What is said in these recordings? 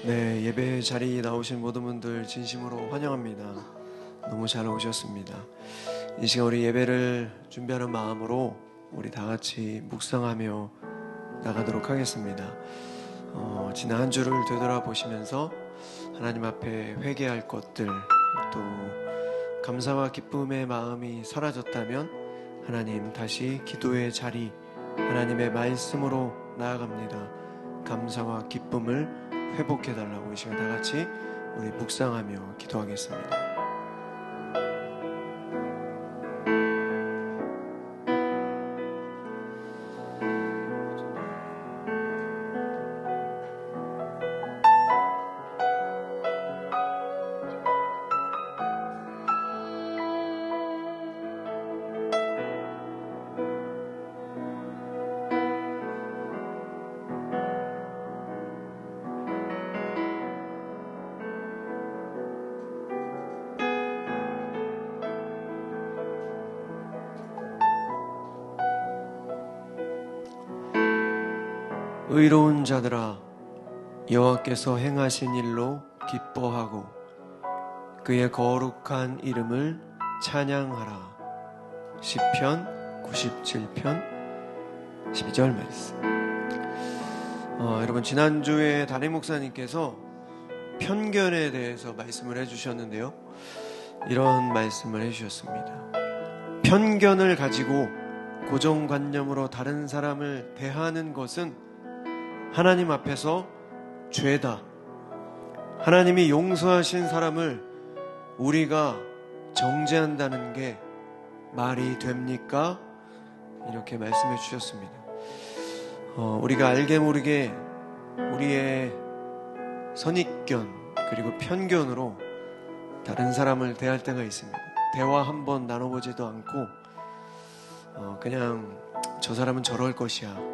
네, 예배 자리에 나오신 모든 분들 진심으로 환영합니다. 너무 잘 오셨습니다. 이 시간 우리 예배를 준비하는 마음으로 우리 다 같이 묵상하며 나가도록 하겠습니다. 지난 한 주를 되돌아보시면서 하나님 앞에 회개할 것들, 또 감사와 기쁨의 마음이 사라졌다면 하나님 다시 기도의 자리, 하나님의 말씀으로 나아갑니다. 감사와 기쁨을 회복해달라고 이 시간 다 같이 우리 묵상하며 기도하겠습니다. 의로운 자들아, 여호와께서 행하신 일로 기뻐하고 그의 거룩한 이름을 찬양하라. 시편 97편 12절 말씀. 여러분, 지난주에 담임 목사님께서 편견에 대해서 말씀을 해주셨는데요, 이런 말씀을 해주셨습니다. 편견을 가지고 고정관념으로 다른 사람을 대하는 것은 하나님 앞에서 죄다. 하나님이 용서하신 사람을 우리가 정죄한다는 게 말이 됩니까? 이렇게 말씀해 주셨습니다. 우리가 알게 모르게 우리의 선입견 그리고 편견으로 다른 사람을 대할 때가 있습니다. 대화 한번 나눠보지도 않고 그냥 저 사람은 저럴 것이야,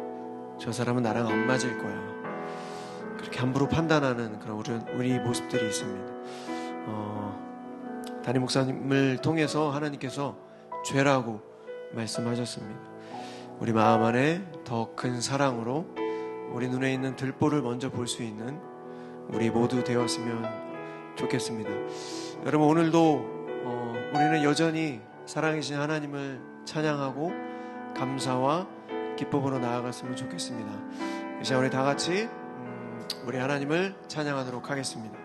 저 사람은 나랑 안 맞을 거야, 그렇게 함부로 판단하는 그런 우리 모습들이 있습니다. 담임 목사님을 통해서 하나님께서 죄라고 말씀하셨습니다. 우리 마음 안에 더 큰 사랑으로 우리 눈에 있는 들보를 먼저 볼 수 있는 우리 모두 되었으면 좋겠습니다. 여러분, 오늘도 우리는 여전히 살아계신 하나님을 찬양하고 감사와 기쁨으로 나아갔으면 좋겠습니다. 이제 우리 다 같이 우리 하나님을 찬양하도록 하겠습니다.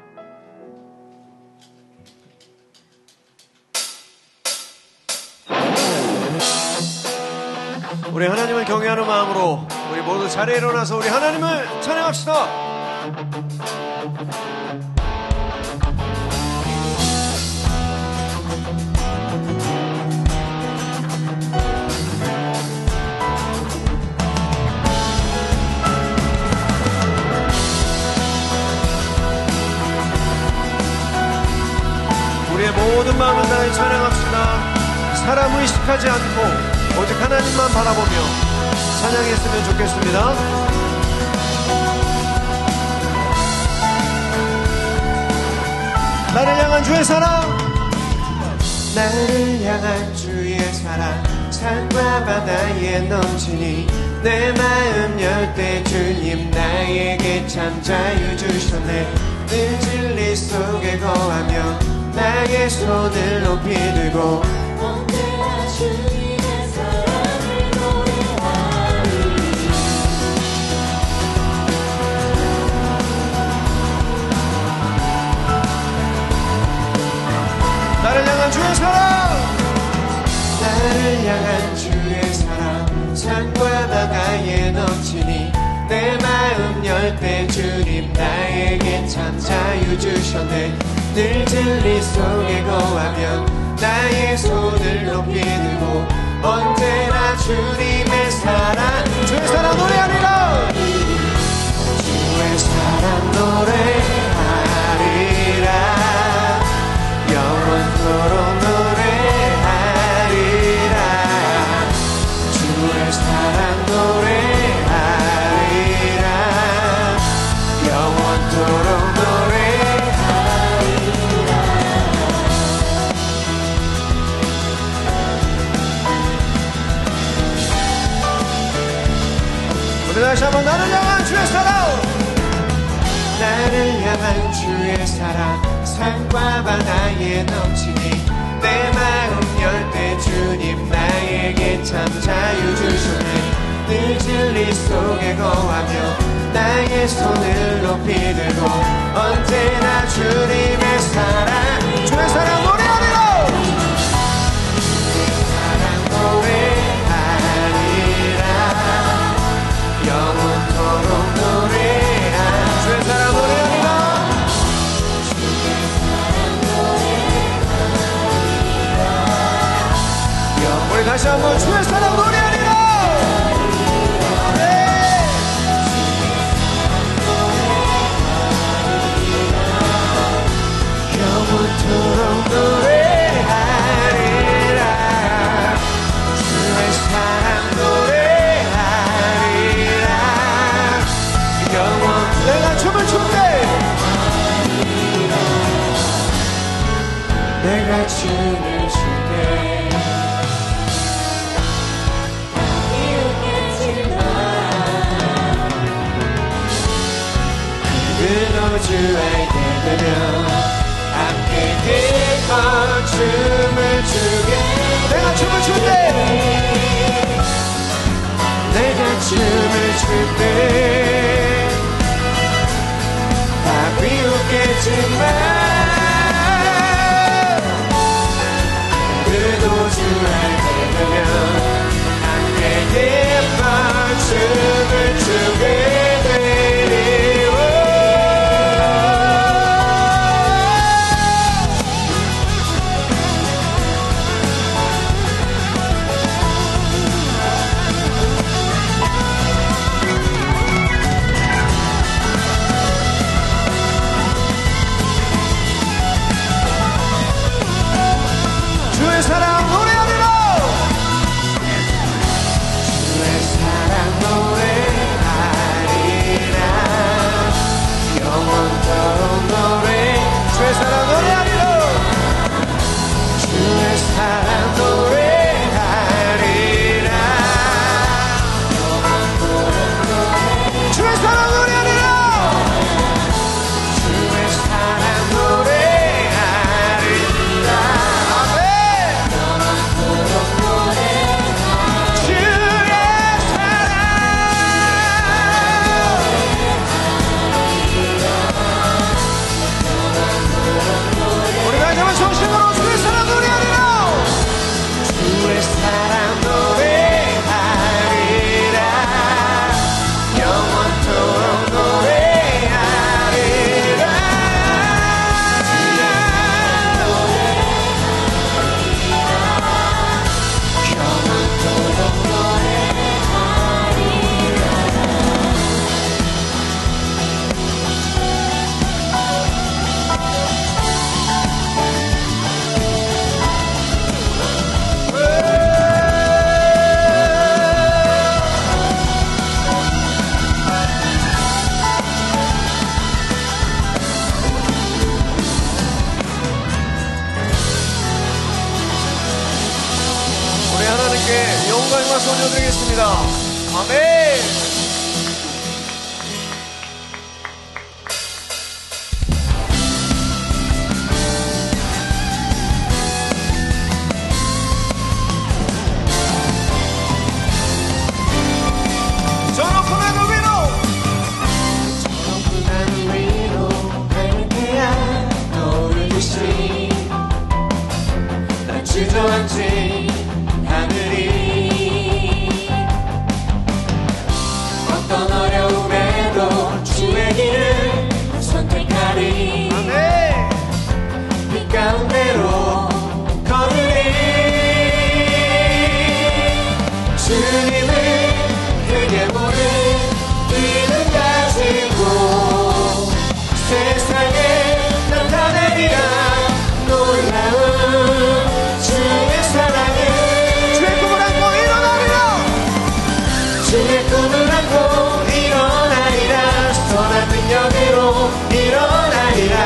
우리 하나님을 경외하는 마음으로 우리 모두 자리에 일어나서 우리 하나님을 찬양합시다. 우리의 모든 마음을 다해 찬양합시다. 사람 의식하지 않고 오직 하나님만 바라보며 찬양했으면 좋겠습니다. 나를 향한 주의 사랑, 나를 향한 주의 사랑, 산과 바다에 넘치니 내 마음 열 때 주님 나에게 참 자유 주셨네. 늘 진리 속에 거하며 나의 손을 높이 들고 언제나 주님의 사랑을 노래하리. 나를 향한 주의 사랑, 나를 향한 주의 사랑, 산과 바다에 넘치니 내 마음 열 때 주님 나에게 참 자유 주셨네. 늘 진리 속에 거하며 나의 손을 높이 들고 언제나 주님의 사랑, 주의 사랑 노래하리라. 주의 사랑 노래하리라. 영원토록 노래하리라. 주의 사랑 노래하리라. 영원토록 다시 한번 나를 향한 주의 사랑, 나를 향한 주의 사랑 산과 바다에 넘치니 내 마음 열 때 주님 나에게 참 자유 주시네. 늘 진리 속에 거하며 나의 손을 높이 들고 언제나 주님의 사랑 주의 사랑 노래하리라. 사랑 노래하리라. 영원토록 노래하리라. 주의 사랑 노래하리라. 우리 다시 한번 주의 사랑 노래하리라. 영원토록 노래하리라. 주의 사랑 노래하리라. 영원 내가 춤을 출 때 내가 춤을 출 때 주할 때 되면 함께 기뻐 춤을 추게. 내가 춤을 출 때 내가 춤을 출 때 다 비웃겠지만 그래도 주할 때 되면 함께 기뻐 춤을 추게 되리. 주의 사랑 노래하리라. 주의 사랑 노래하리라. 영원토록 노래. 주의 사랑 노래하리라. 주의 사랑 노래하리라. 주의 사랑 노래하리라. 주의 사랑 노래하리라. 정신으로 주의 사랑 노래하리라. 주의 사랑 노래하리라. 영원토록 노래하리라. 영원토록 우리 하나님께 영광과 선을 드리겠습니다. 아멘. 저 높은 하늘 위로 하늘 태양 떠오르듯이 난 주저앉지 하늘이 어떤 어려움에도 주의 길을 선택하리. 그 가운데로 걸으리. 주님을 크게 보는 믿음 가지고 세상에 나타내리라. 놀라운 주의 사랑을 주의 꿈을 안고 일어나리라. 주의 꿈을 안고 일어나리라. 선한 능력으로 일어나리라.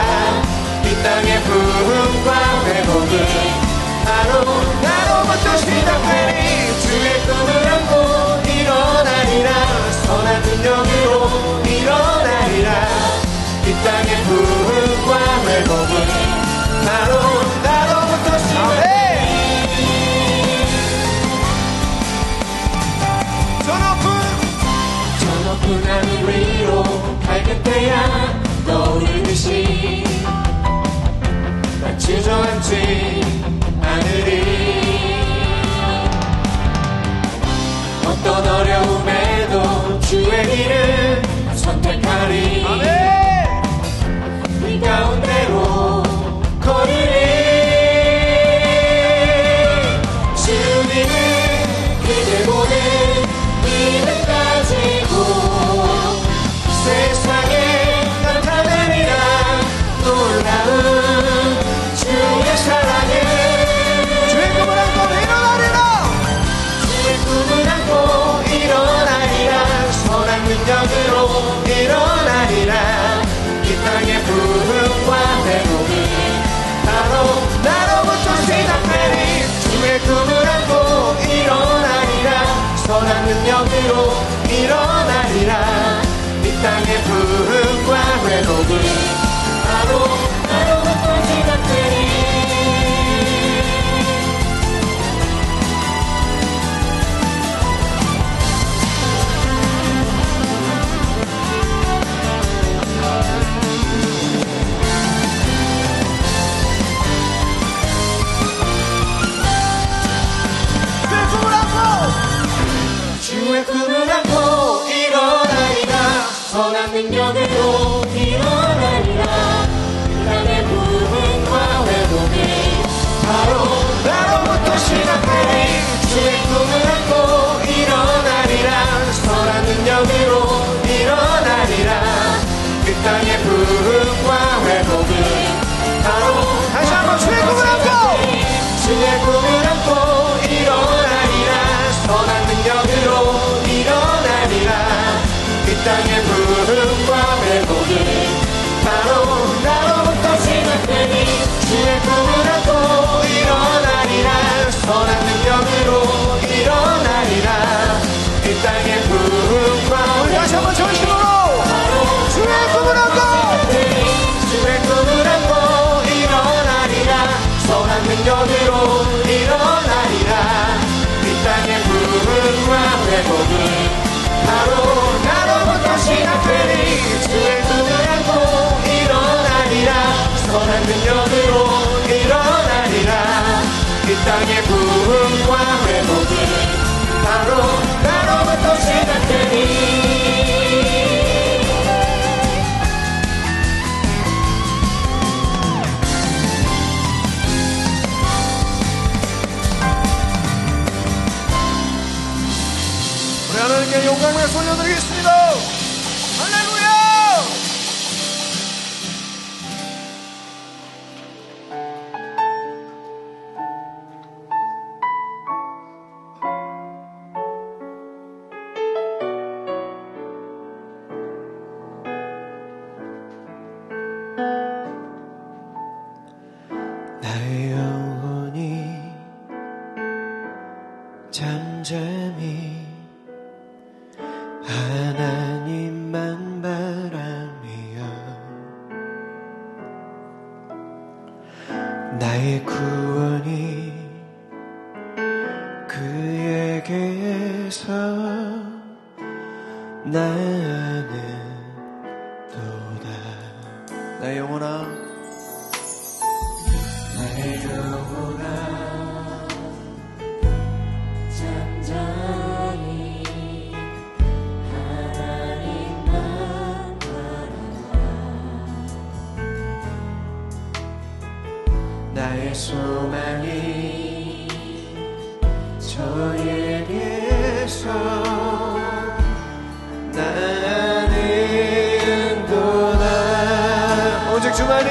이 땅의 부흥과 회복은 나로부터 시작되리. 주의 꿈을 안고 일어나리라. 선한 능력으로 변치 않으리. 어떤 어려움에도 주의 길을 선택하리. 아멘. 이 가운데로 걸으리. 주님은 그대 보는 힘을 가지고 세상에 나타내리라. 놀라운 주의 사랑을 주의 꿈을 안고 일어나리라. 주의 꿈을 안고 일어나리라. 선한 능력으로 일어나리라. 이 땅의 부흥과 회복은 바로 나로부터 시작되리. 주의 꿈을 안고 일어나리라. 선한 능력으로 일어나리라. 이 땅의 부흥과 회복은 바로 나로부터 시작되리. 주의 꿈을 안고 일어나리라. 선한 능력으로 일어나리라. 땅의 부흥과 회복이 바로 나로부터 시작되리. 주의 꿈을 안고 일어나리라. 선한 능력으로 일어나리라. 그 땅의 부흥과 회복이 바로 다시 한번 주의 꿈을 안고 주의 꿈을 안고 일어나리라. 선한 능력으로 일어나리라. 이 땅의 부흥과 회복이 바로 나로부터 시작되니. 주의 꿈을 안고 일어나리라. 선한 능력으로 일어나리라. 이 땅의 부흥과 우리 다시 한번 전심으로 주의 꿈을 안고 주의 꿈을 안고 일어나리라. 선한 능력으로 일어나리라. 이 땅의 부흥과 회복은 바로 나로부터 시작되리. 주의 꿈을 안고 일어나리라. 선한 능력으로 일어나리라. 이 땅의 부흥과 회복은 바로 나로부터 시작되리. 하나님께 영광을 돌려드리겠습니다. 할렐루야. 나의 영혼이 잠잠히 하나님만 바라며 나의 구원이 그에게서 나는 도다. 나의 영혼아 나의 영혼아 잠잠히 나의 소망이 저에게서 나는 도다. 오직 주만이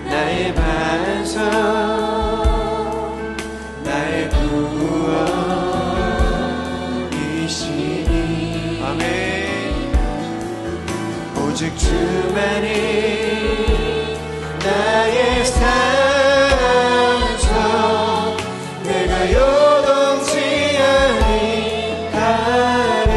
나의 반석 나의 구원이시니. 아멘. 오직 주만이 나의 산소 내가 요동치 아니하리.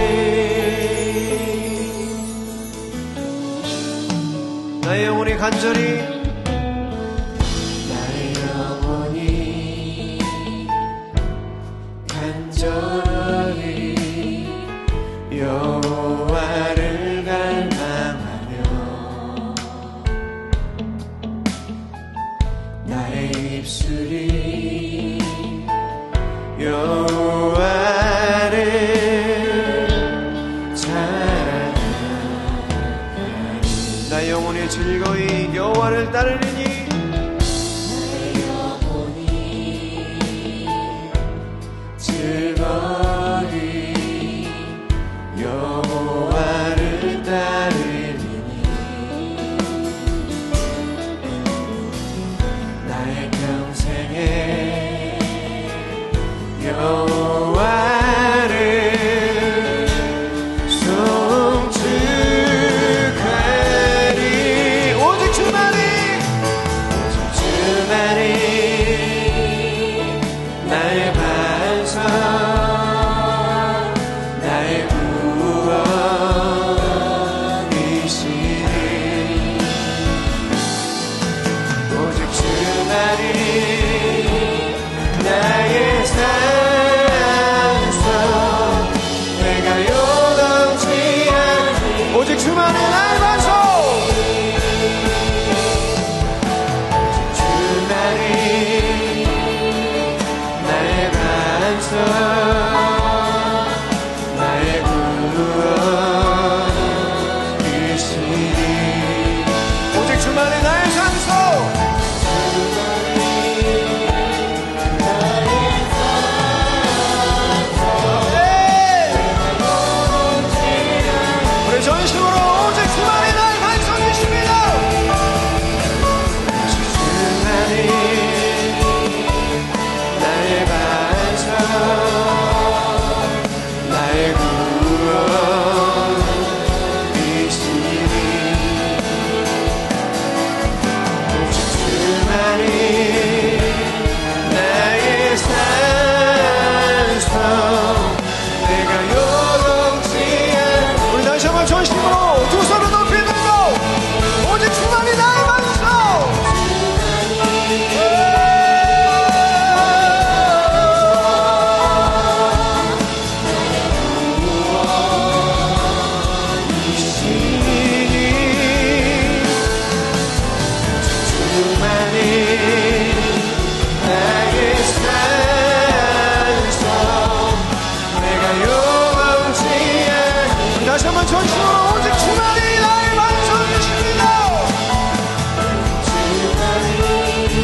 원수로 오직 주만이 나의 반석이십니다.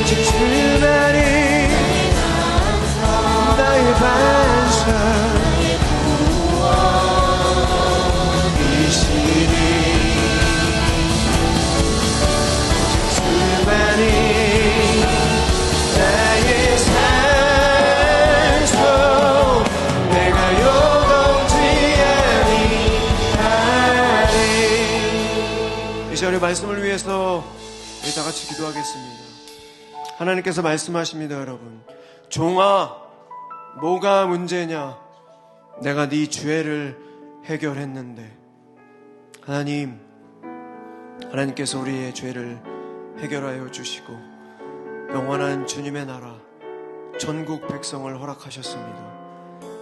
오직 주만이 나의 반석 말씀을 위해서 우리 다 같이 기도하겠습니다. 하나님께서 말씀하십니다. 여러분, 종아 뭐가 문제냐? 내가 네 죄를 해결했는데. 하나님께서 우리의 죄를 해결하여 주시고 영원한 주님의 나라 전국 백성을 허락하셨습니다.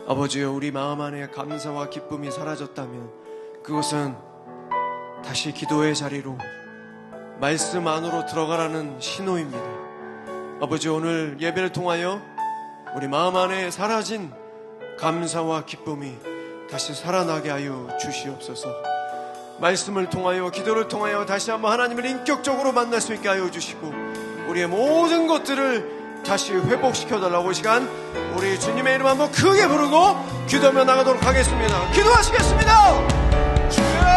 아버지여, 우리 마음 안에 감사와 기쁨이 사라졌다면 그것은 다시 기도의 자리로 말씀 안으로 들어가라는 신호입니다. 아버지, 오늘 예배를 통하여 우리 마음 안에 사라진 감사와 기쁨이 다시 살아나게 하여 주시옵소서. 말씀을 통하여, 기도를 통하여 다시 한번 하나님을 인격적으로 만날 수 있게 하여 주시고 우리의 모든 것들을 다시 회복시켜달라고, 이 시간 우리 주님의 이름 한번 크게 부르고 기도하며 나가도록 하겠습니다. 기도하시겠습니다. 주여!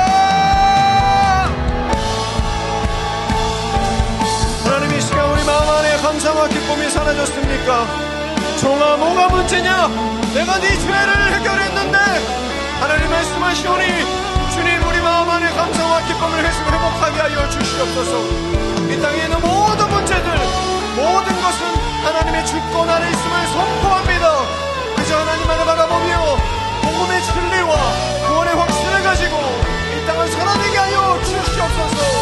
하나님, 이 시간 우리 마음 안에 감사와 기쁨이 사라졌습니까? 종아 뭐가 문제냐? 내가 네 죄를 해결했는데. 하나님 말씀하시오니 주님, 우리 마음 안에 감사와 기쁨을 회복하게 하여 주시옵소서. 이 땅에 있는 모든 문제들, 모든 것은 하나님의 주권 안에 있음을 선포합니다. 그저 하나님만을 바라보며 복음의 진리와 구원의 확신을 가지고 이 땅을 살아내게 하여 주시옵소서.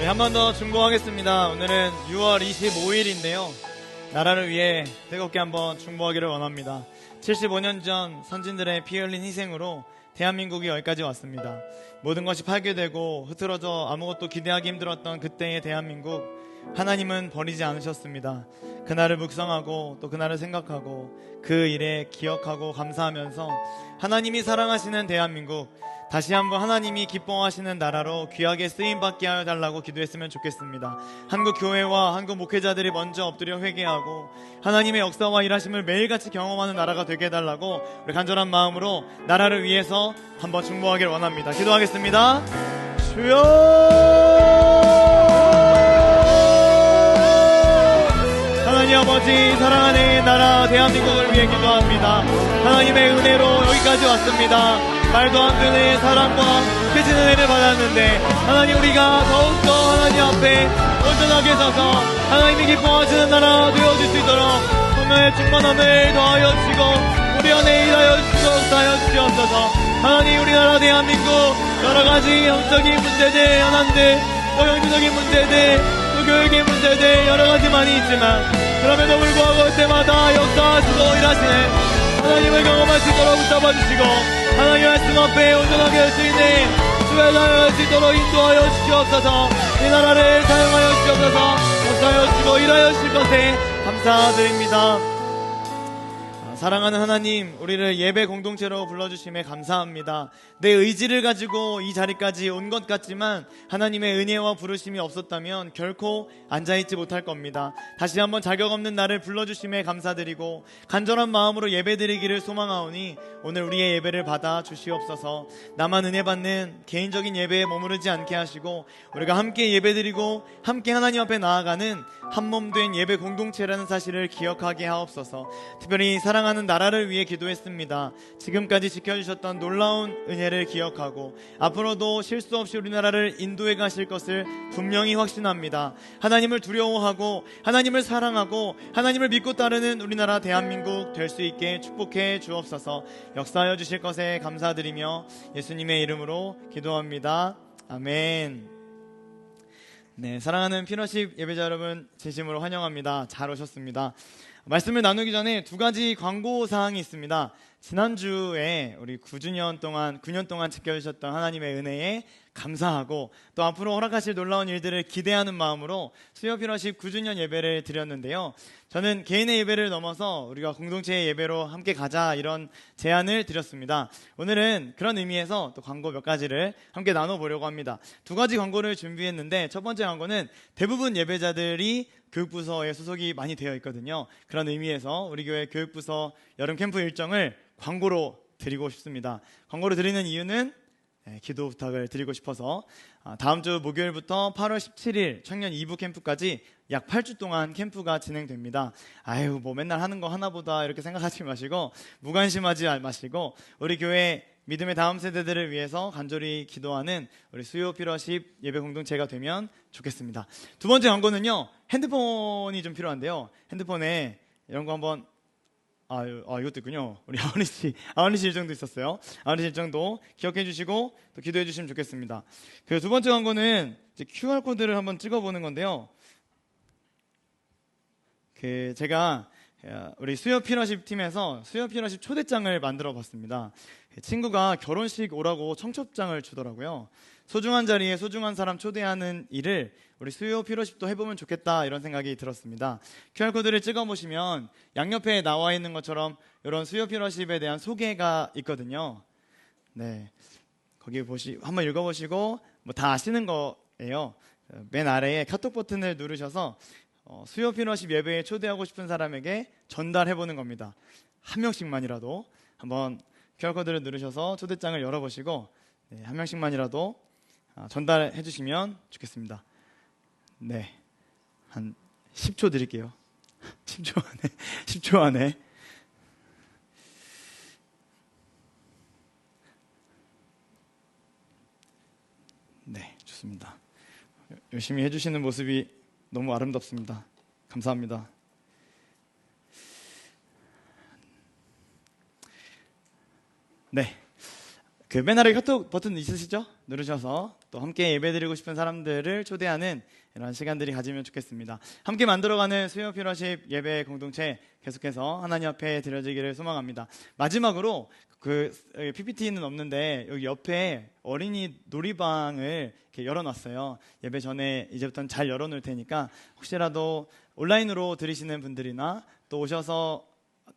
한 번 더 중보하겠습니다. 오늘은 6월 25일인데요. 나라를 위해 뜨겁게 한번 중보하기를 원합니다. 75년 전 선진들의 피 흘린 희생으로 대한민국이 여기까지 왔습니다. 모든 것이 파괴되고 흐트러져 아무것도 기대하기 힘들었던 그때의 대한민국, 하나님은 버리지 않으셨습니다. 그날을 묵상하고 또 그날을 생각하고 그 일에 기억하고 감사하면서 하나님이 사랑하시는 대한민국, 다시 한번 하나님이 기뻐하시는 나라로 귀하게 쓰임받게 하여 달라고 기도했으면 좋겠습니다. 한국 교회와 한국 목회자들이 먼저 엎드려 회개하고 하나님의 역사와 일하심을 매일같이 경험하는 나라가 되게 해달라고 우리 간절한 마음으로 나라를 위해서 한번 중보하기를 원합니다. 기도하겠습니다. 주여, 하나님 아버지, 사랑하는 나라 대한민국을 위해 기도합니다. 하나님의 은혜로 여기까지 왔습니다. 말도 안 되는 사랑과 크신 은혜를 받았는데 하나님, 우리가 더욱더 하나님 앞에 온전하게 서서 하나님이 기뻐하시는 나라 되어줄 수 있도록 성령의 충만함을 더하여 주시고 우리 안에 일하여 주시옵소서. 하나님, 우리나라 대한민국 여러가지 영적인 문제들, 연한들, 또 영주적인 문제들, 또 교육의 문제들 여러가지 많이 있지만 그럼에도 불구하고 때마다 역사하시고 일하시는 하나님을 경험할 수 있도록 붙잡아주시고 하나님 말씀 앞에 온전하게 할 수 있는 주의 사용할 수 있도록 인도하여 주시옵소서. 이 나라를 사용하여 주시옵소서. 역사하여 주시고 일하여 주실 것에 감사드립니다. 사랑하는 하나님, 우리를 예배 공동체로 불러주심에 감사합니다. 내 의지를 가지고 이 자리까지 온 것 같지만 하나님의 은혜와 부르심이 없었다면 결코 앉아있지 못할 겁니다. 다시 한번 자격 없는 나를 불러주심에 감사드리고 간절한 마음으로 예배드리기를 소망하오니 오늘 우리의 예배를 받아 주시옵소서. 나만 은혜 받는 개인적인 예배에 머무르지 않게 하시고 우리가 함께 예배드리고 함께 하나님 앞에 나아가는 한몸된 예배 공동체라는 사실을 기억하게 하옵소서. 특별히 사랑하는 나라를 위해 기도했습니다. 지금까지 지켜주셨던 놀라운 은혜를 기억하고 앞으로도 실수 없이 우리나라를 인도해 가실 것을 분명히 확신합니다. 하나님을 두려워하고 하나님을 사랑하고 하나님을 믿고 따르는 우리나라 대한민국 될 수 있게 축복해 주옵소서. 역사하여 주실 것에 감사드리며 예수님의 이름으로 기도합니다. 아멘. 네, 사랑하는 피너십 예배자 여러분, 진심으로 환영합니다. 잘 오셨습니다. 말씀을 나누기 전에 두 가지 광고 사항이 있습니다. 지난주에 우리 9년 동안 지켜주셨던 하나님의 은혜에 감사하고 또 앞으로 허락하실 놀라운 일들을 기대하는 마음으로 수요 피너십 9주년 예배를 드렸는데요. 저는 개인의 예배를 넘어서 우리가 공동체의 예배로 함께 가자 이런 제안을 드렸습니다. 오늘은 그런 의미에서 또 광고 몇 가지를 함께 나눠보려고 합니다. 두 가지 광고를 준비했는데 첫 번째 광고는 대부분 예배자들이 교육부서에 소속이 많이 되어 있거든요. 그런 의미에서 우리 교회 교육부서 여름 캠프 일정을 광고로 드리고 싶습니다. 광고로 드리는 이유는 기도 부탁을 드리고 싶어서 다음 주 목요일부터 8월 17일 청년 2부 캠프까지 약 8주 동안 캠프가 진행됩니다. 아유 뭐 맨날 하는 거 하나보다 이렇게 생각하지 마시고 무관심하지 마시고 우리 교회 믿음의 다음 세대들을 위해서 간절히 기도하는 우리 수요 피너십 예배 공동체가 되면 좋겠습니다. 두 번째 광고는요, 핸드폰이 좀 필요한데요. 핸드폰에 이런 거 한번 이것도 있군요. 우리 아원리 씨 일정도 있었어요. 아원리 씨 일정도 기억해 주시고 또 기도해 주시면 좋겠습니다. 그 두 번째 광고는 이제 QR 코드를 한번 찍어보는 건데요. 제가 우리 수요 피너십 팀에서 수요 피너십 초대장을 만들어 봤습니다. 친구가 결혼식 오라고 청첩장을 주더라고요. 소중한 자리에 소중한 사람 초대하는 일을 우리 수요 피너십도 해보면 좋겠다 이런 생각이 들었습니다. QR코드를 찍어보시면 양옆에 나와 있는 것처럼 이런 수요 피너십에 대한 소개가 있거든요. 네, 거기 한번 읽어보시고 뭐 다 아시는 거예요. 맨 아래에 카톡 버튼을 누르셔서 수요 피너십 예배에 초대하고 싶은 사람에게 전달해보는 겁니다. 한 명씩만이라도 한번 QR코드를 누르셔서 초대장을 열어보시고 한 명씩만이라도 전달해 주시면 좋겠습니다. 네, 한 10초 드릴게요. 10초 안에 네, 좋습니다. 열심히 해주시는 모습이 너무 아름답습니다. 감사합니다. 네, 그 맨 아래 카톡 버튼 있으시죠? 누르셔서 또 함께 예배드리고 싶은 사람들을 초대하는 이런 시간들이 가지면 좋겠습니다. 함께 만들어가는 수요 피너십 예배 공동체 계속해서 하나님 앞에 드려지기를 소망합니다. 마지막으로 그 PPT는 없는데 여기 옆에 어린이 놀이방을 이렇게 열어놨어요. 예배 전에 이제부터는 잘 열어놓을 테니까 혹시라도 온라인으로 들으시는 분들이나 또 오셔서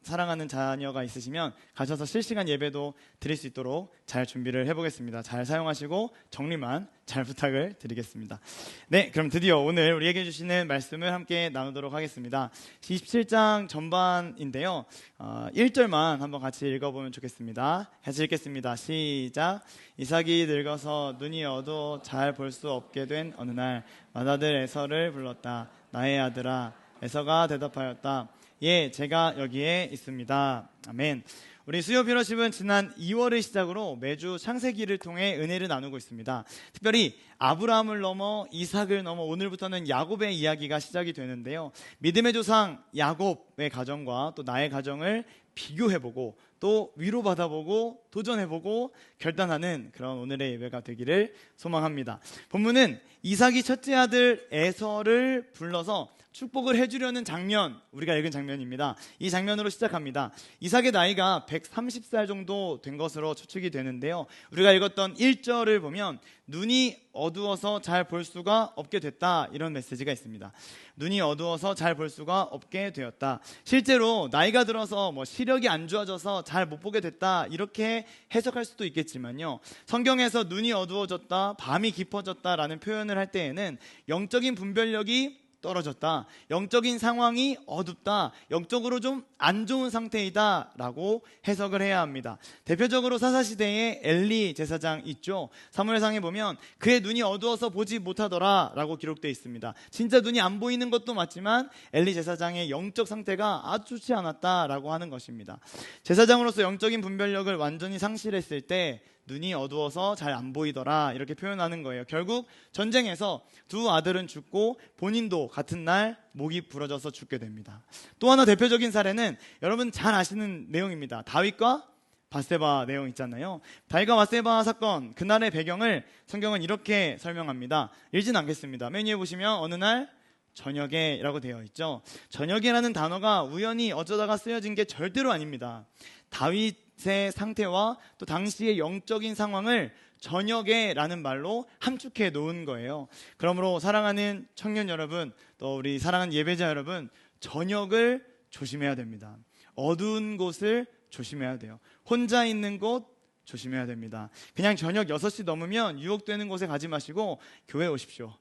사랑하는 자녀가 있으시면 가셔서 실시간 예배도 드릴 수 있도록 잘 준비를 해보겠습니다. 잘 사용하시고 정리만 잘 부탁을 드리겠습니다. 네, 그럼 드디어 오늘 우리에게 주시는 말씀을 함께 나누도록 하겠습니다. 27장 전반인데요. 1절만 한번 같이 읽어보면 좋겠습니다. 같이 읽겠습니다. 시작. 이삭이 늙어서 눈이 어두워 잘 볼 수 없게 된 어느 날 맏아들 에서를 불렀다. 나의 아들아. 에서가 대답하였다. 예, 제가 여기에 있습니다. 아멘. 우리 수요 피너십은 지난 2월을 시작으로 매주 창세기를 통해 은혜를 나누고 있습니다. 특별히 아브라함을 넘어 이삭을 넘어 오늘부터는 야곱의 이야기가 시작이 되는데요. 믿음의 조상 야곱의 가정과 또 나의 가정을 비교해보고 또 위로받아보고 도전해보고 결단하는 그런 오늘의 예배가 되기를 소망합니다. 본문은 이삭이 첫째 아들 에서를 불러서 축복을 해주려는 장면, 우리가 읽은 장면입니다. 이 장면으로 시작합니다. 이삭의 나이가 130살 정도 된 것으로 추측이 되는데요. 우리가 읽었던 1절을 보면 눈이 어두워서 잘 볼 수가 없게 됐다, 이런 메시지가 있습니다. 눈이 어두워서 잘 볼 수가 없게 되었다. 실제로 나이가 들어서 시력이 안 좋아져서 잘 못 보게 됐다, 이렇게 해석할 수도 있겠지만요, 성경에서 눈이 어두워졌다, 밤이 깊어졌다라는 표현을 할 때에는 영적인 분별력이 떨어졌다, 영적인 상황이 어둡다, 영적으로 좀 안 좋은 상태이다 라고 해석을 해야 합니다. 대표적으로 사사시대에 엘리 제사장 있죠. 사무엘상에 보면 그의 눈이 어두워서 보지 못하더라 라고 기록되어 있습니다. 진짜 눈이 안 보이는 것도 맞지만 엘리 제사장의 영적 상태가 아주 좋지 않았다라고 하는 것입니다. 제사장으로서 영적인 분별력을 완전히 상실했을 때 눈이 어두워서 잘 안 보이더라, 이렇게 표현하는 거예요. 결국 전쟁에서 두 아들은 죽고 본인도 같은 날 목이 부러져서 죽게 됩니다. 또 하나 대표적인 사례는 여러분 잘 아시는 내용입니다. 다윗과 바세바 내용 있잖아요. 다윗과 바세바 사건, 그날의 배경을 성경은 이렇게 설명합니다. 읽진 않겠습니다. 맨 위에 보시면 어느 날 저녁에 라고 되어 있죠. 저녁에라는 단어가 우연히 어쩌다가 쓰여진 게 절대로 아닙니다. 다윗의 상태와 또 당시의 영적인 상황을 저녁에 라는 말로 함축해 놓은 거예요. 그러므로 사랑하는 청년 여러분, 또 우리 사랑하는 예배자 여러분, 저녁을 조심해야 됩니다. 어두운 곳을 조심해야 돼요. 혼자 있는 곳 조심해야 됩니다. 그냥 저녁 6시 넘으면 유혹되는 곳에 가지 마시고 교회 오십시오.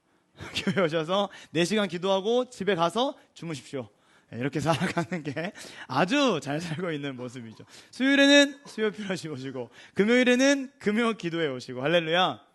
교회 오셔서 4시간 기도하고 집에 가서 주무십시오. 이렇게 살아가는 게 아주 잘 살고 있는 모습이죠. 수요일에는 수요 필요시 오시고, 금요일에는 금요 기도에 오시고, 할렐루야.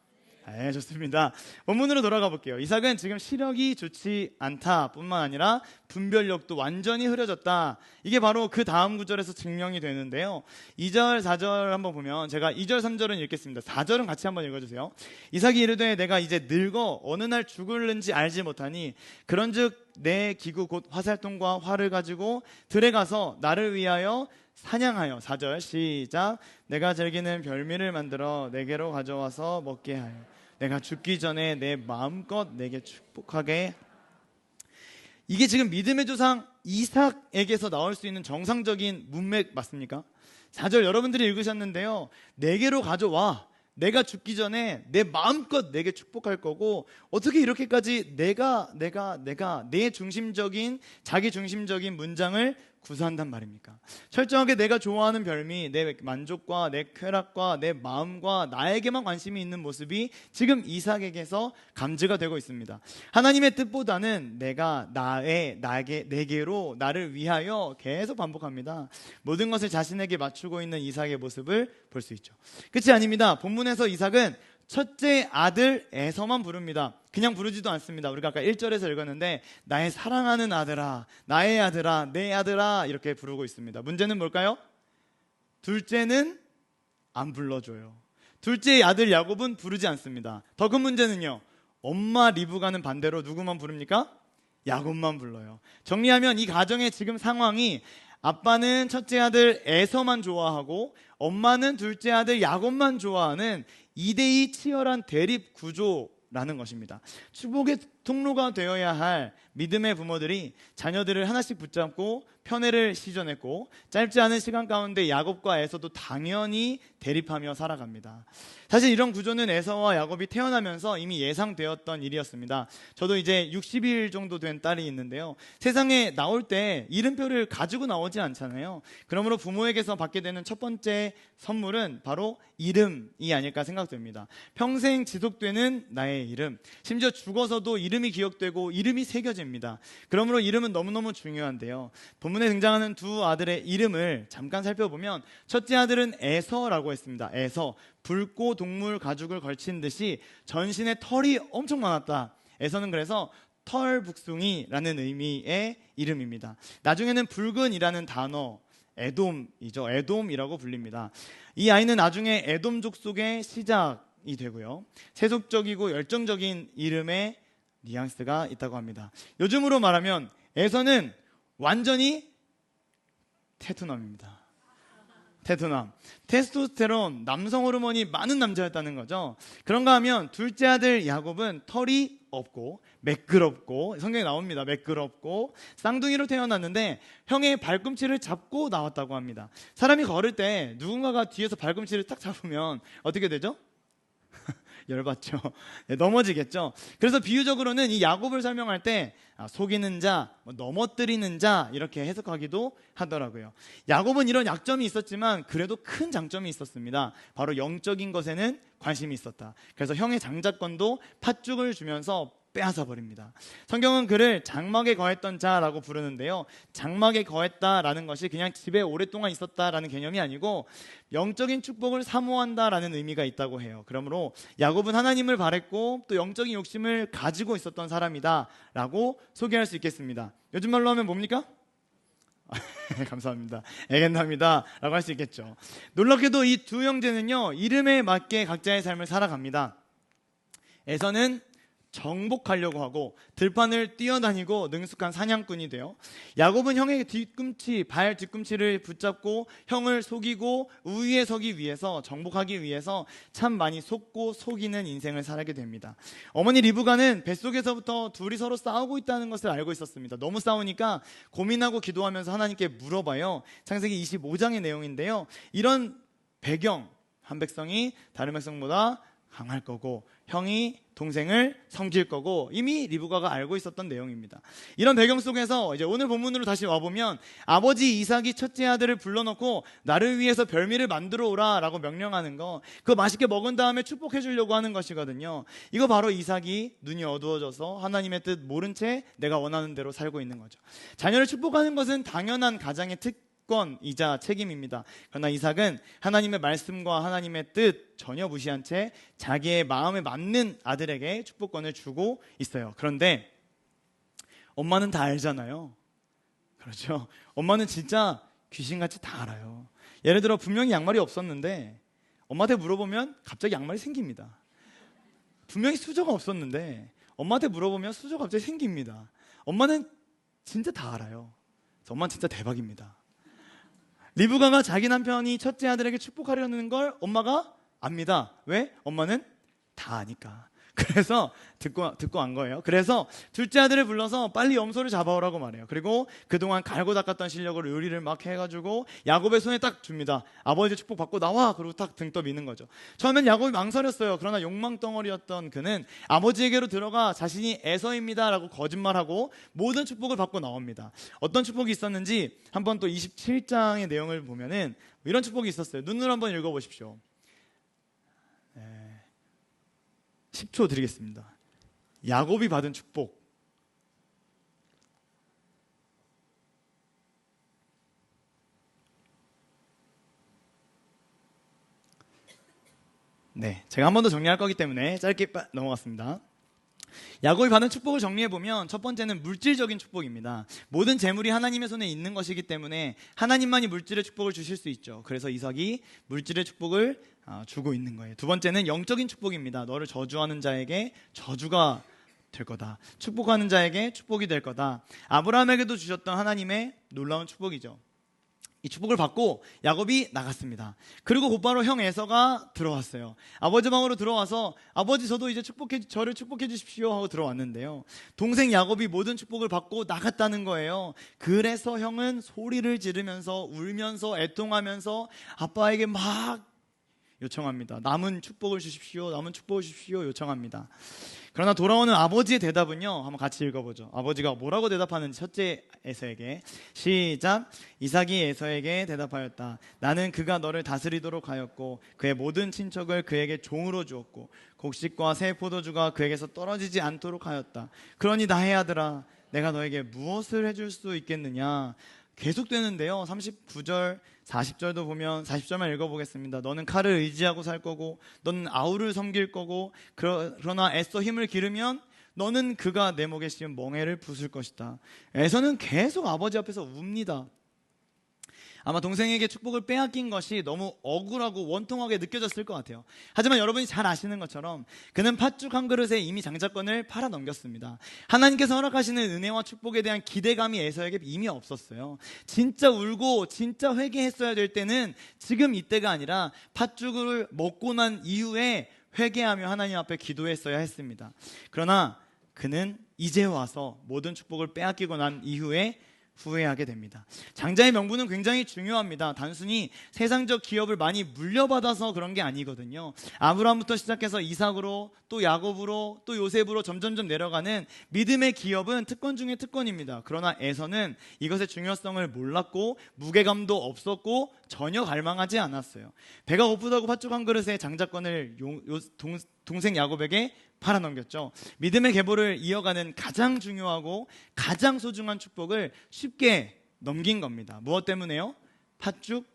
네, 좋습니다. 본문으로 돌아가 볼게요. 이삭은 지금 시력이 좋지 않다 뿐만 아니라 분별력도 완전히 흐려졌다. 이게 바로 그 다음 구절에서 증명이 되는데요. 2절, 4절 한번 보면, 제가 2절, 3절은 읽겠습니다. 4절은 같이 한번 읽어주세요. 이삭이 이르되 내가 이제 늙어 어느 날 죽을는지 알지 못하니 그런즉 내 기구 곧 화살통과 활을 가지고 들에 가서 나를 위하여 사냥하여. 4절 시작. 내가 즐기는 별미를 만들어 내게로 가져와서 먹게 하여 내가 죽기 전에 내 마음껏 내게 축복하게. 이게 지금 믿음의 조상 이삭에게서 나올 수 있는 정상적인 문맥 맞습니까? 4절 여러분들이 읽으셨는데요. 내게로 가져와. 내가 죽기 전에 내 마음껏 내게 축복할 거고, 어떻게 이렇게까지 내가 내 중심적인, 자기 중심적인 문장을 구사한단 말입니까? 철저하게 내가 좋아하는 별미, 내 만족과 내 쾌락과 내 마음과 나에게만 관심이 있는 모습이 지금 이삭에게서 감지가 되고 있습니다. 하나님의 뜻보다는 내가 내게로, 나를 위하여 계속 반복합니다. 모든 것을 자신에게 맞추고 있는 이삭의 모습을 볼 수 있죠. 끝이 아닙니다. 본문에서 이삭은 첫째 아들 에서만 부릅니다. 그냥 부르지도 않습니다. 우리가 아까 1절에서 읽었는데 나의 사랑하는 아들아, 나의 아들아, 내 아들아 이렇게 부르고 있습니다. 문제는 뭘까요? 둘째는 안 불러줘요. 둘째의 아들 야곱은 부르지 않습니다. 더 큰 문제는요, 엄마 리브가는 반대로 누구만 부릅니까? 야곱만 불러요. 정리하면 이 가정의 지금 상황이 아빠는 첫째 아들 에서만 좋아하고 엄마는 둘째 아들 야곱만 좋아하는 2대2 치열한 대립 구조라는 것입니다. 축복의 통로가 되어야 할 믿음의 부모들이 자녀들을 하나씩 붙잡고 편애를 시전했고, 짧지 않은 시간 가운데 야곱과 에서도 당연히 대립하며 살아갑니다. 사실 이런 구조는 에서와 야곱이 태어나면서 이미 예상되었던 일이었습니다. 저도 이제 60일 정도 된 딸이 있는데요, 세상에 나올 때 이름표를 가지고 나오지 않잖아요. 그러므로 부모에게서 받게 되는 첫 번째 선물은 바로 이름이 아닐까 생각됩니다. 평생 지속되는 나의 이름, 심지어 죽어서도 이름이 기억되고 이름이 새겨집니다. 그러므로 이름은 너무너무 중요한데요, 본문에 등장하는 두 아들의 이름을 잠깐 살펴보면 첫째 아들은 에서라고 했습니다. 에서, 붉고 동물 가죽을 걸친 듯이 전신에 털이 엄청 많았다. 에서는 그래서 털북숭이라는 의미의 이름입니다. 나중에는 붉은이라는 단어, 에돔이죠. 에돔이라고 불립니다. 이 아이는 나중에 에돔족 속의 시작이 되고요, 세속적이고 열정적인 이름의 뉘앙스가 있다고 합니다. 요즘으로 말하면 에서는 완전히 테토남입니다. 테토남, 테스토스테론, 남성 호르몬이 많은 남자였다는 거죠. 그런가 하면 둘째 아들 야곱은 털이 없고 매끄럽고, 성경에 나옵니다. 매끄럽고 쌍둥이로 태어났는데 형의 발꿈치를 잡고 나왔다고 합니다. 사람이 걸을 때 누군가가 뒤에서 발꿈치를 딱 잡으면 어떻게 되죠? 열받죠. 네, 넘어지겠죠. 그래서 비유적으로는 이 야곱을 설명할 때 속이는 자, 넘어뜨리는 자 이렇게 해석하기도 하더라고요. 야곱은 이런 약점이 있었지만 그래도 큰 장점이 있었습니다. 바로 영적인 것에는 관심이 있었다. 그래서 형의 장자권도 팥죽을 주면서 빼앗아 버립니다. 성경은 그를 장막에 거했던 자라고 부르는데요, 장막에 거했다라는 것이 그냥 집에 오랫동안 있었다라는 개념이 아니고 영적인 축복을 사모한다라는 의미가 있다고 해요. 그러므로 야곱은 하나님을 바랬고 또 영적인 욕심을 가지고 있었던 사람이다라고 소개할 수 있겠습니다. 요즘 말로 하면 뭡니까? 감사합니다. 애견남이다 라고 할 수 있겠죠. 놀랍게도 이 두 형제는요, 이름에 맞게 각자의 삶을 살아갑니다. 에서는 정복하려고 하고 들판을 뛰어다니고 능숙한 사냥꾼이 돼요. 야곱은 형의 발 뒤꿈치를 붙잡고 형을 속이고 우위에 서기 위해서, 정복하기 위해서 참 많이 속고 속이는 인생을 살게 됩니다. 어머니 리브가는 뱃속에서부터 둘이 서로 싸우고 있다는 것을 알고 있었습니다. 너무 싸우니까 고민하고 기도하면서 하나님께 물어봐요. 창세기 25장의 내용인데요. 이런 배경, 한 백성이 다른 백성보다 강할 거고 형이 동생을 섬길 거고 이미 리브가가 알고 있었던 내용입니다. 이런 배경 속에서 이제 오늘 본문으로 다시 와보면 아버지 이삭이 첫째 아들을 불러놓고 나를 위해서 별미를 만들어 오라 라고 명령하는 거, 그거 맛있게 먹은 다음에 축복해 주려고 하는 것이거든요. 이거 바로 이삭이 눈이 어두워져서 하나님의 뜻 모른 채 내가 원하는 대로 살고 있는 거죠. 자녀를 축복하는 것은 당연한 가장의 특권이자 책임입니다. 그러나 이삭은 하나님의 말씀과 하나님의 뜻 전혀 무시한 채 자기의 마음에 맞는 아들에게 축복권을 주고 있어요. 그런데 엄마는 다 알잖아요. 그렇죠? 엄마는 진짜 귀신같이 다 알아요. 예를 들어 분명히 양말이 없었는데 엄마한테 물어보면 갑자기 양말이 생깁니다. 분명히 수저가 없었는데 엄마한테 물어보면 수저가 갑자기 생깁니다. 엄마는 진짜 다 알아요. 엄마는 진짜 대박입니다. 리브가가 자기 남편이 첫째 아들에게 축복하려는 걸 엄마가 압니다. 왜? 엄마는 다 아니까. 그래서 듣고 안 거예요. 그래서 둘째 아들을 불러서 빨리 염소를 잡아오라고 말해요. 그리고 그동안 갈고 닦았던 실력으로 요리를 막 해가지고 야곱의 손에 딱 줍니다. 아버지 축복 받고 나와. 그리고 딱 등 떠미는 거죠. 처음엔 야곱이 망설였어요. 그러나 욕망덩어리였던 그는 아버지에게로 들어가 자신이 에서입니다 라고 거짓말하고 모든 축복을 받고 나옵니다. 어떤 축복이 있었는지 한번 또 27장의 내용을 보면은 이런 축복이 있었어요. 눈으로 한번 읽어보십시오. 10초 드리겠습니다. 야곱이 받은 축복. 네, 제가 한 번 더 정리할 거기 때문에 짧게 넘어갔습니다. 야곱이 받은 축복을 정리해보면 첫 번째는 물질적인 축복입니다. 모든 재물이 하나님의 손에 있는 것이기 때문에 하나님만이 물질의 축복을 주실 수 있죠. 그래서 이삭이 물질의 축복을 주고 있는 거예요. 두 번째는 영적인 축복입니다. 너를 저주하는 자에게 저주가 될 거다. 축복하는 자에게 축복이 될 거다. 아브라함에게도 주셨던 하나님의 놀라운 축복이죠. 이 축복을 받고 야곱이 나갔습니다. 그리고 곧바로 형 에서가 들어왔어요. 아버지 방으로 들어와서 아버지 저도 이제 저를 축복해 주십시오 하고 들어왔는데요. 동생 야곱이 모든 축복을 받고 나갔다는 거예요. 그래서 형은 소리를 지르면서 울면서 애통하면서 아빠에게 막 요청합니다. 남은 축복을 주십시오. 남은 축복을 주십시오. 요청합니다. 그러나 돌아오는 아버지의 대답은요, 한번 같이 읽어보죠. 아버지가 뭐라고 대답하는지 첫째 에서에게. 시작. 이삭이 에서에게 대답하였다. 나는 그가 너를 다스리도록 하였고 그의 모든 친척을 그에게 종으로 주었고 곡식과 새 포도주가 그에게서 떨어지지 않도록 하였다. 그러니 나의 아들아, 내가 너에게 무엇을 해줄 수 있겠느냐. 계속되는데요. 39절 40절도 보면 40절만 읽어보겠습니다. 너는 칼을 의지하고 살 거고 너는 아우를 섬길 거고 그러나 애써 힘을 기르면 너는 그가 내 목에 씌운 멍에를 부술 것이다. 에서는 계속 아버지 앞에서 웁니다. 아마 동생에게 축복을 빼앗긴 것이 너무 억울하고 원통하게 느껴졌을 것 같아요. 하지만 여러분이 잘 아시는 것처럼 그는 팥죽 한 그릇에 이미 장자권을 팔아넘겼습니다. 하나님께서 허락하시는 은혜와 축복에 대한 기대감이 에서에게 이미 없었어요. 진짜 울고 진짜 회개했어야 될 때는 지금 이때가 아니라 팥죽을 먹고 난 이후에 회개하며 하나님 앞에 기도했어야 했습니다. 그러나 그는 이제 와서 모든 축복을 빼앗기고 난 이후에 후회하게 됩니다. 장자의 명분은 굉장히 중요합니다. 단순히 세상적 기업을 많이 물려받아서 그런 게 아니거든요. 아브라함부터 시작해서 이삭으로 또 야곱으로 또 요셉으로 점점점 내려가는 믿음의 기업은 특권 중에 특권입니다. 그러나 에서는 이것의 중요성을 몰랐고 무게감도 없었고 전혀 갈망하지 않았어요. 배가 고프다고 팥죽 한 그릇에 장자권을 동생 야곱에게 팔아넘겼죠. 믿음의 계보를 이어가는 가장 중요하고 가장 소중한 축복을 쉽게 넘긴 겁니다. 무엇 때문에요? 팥죽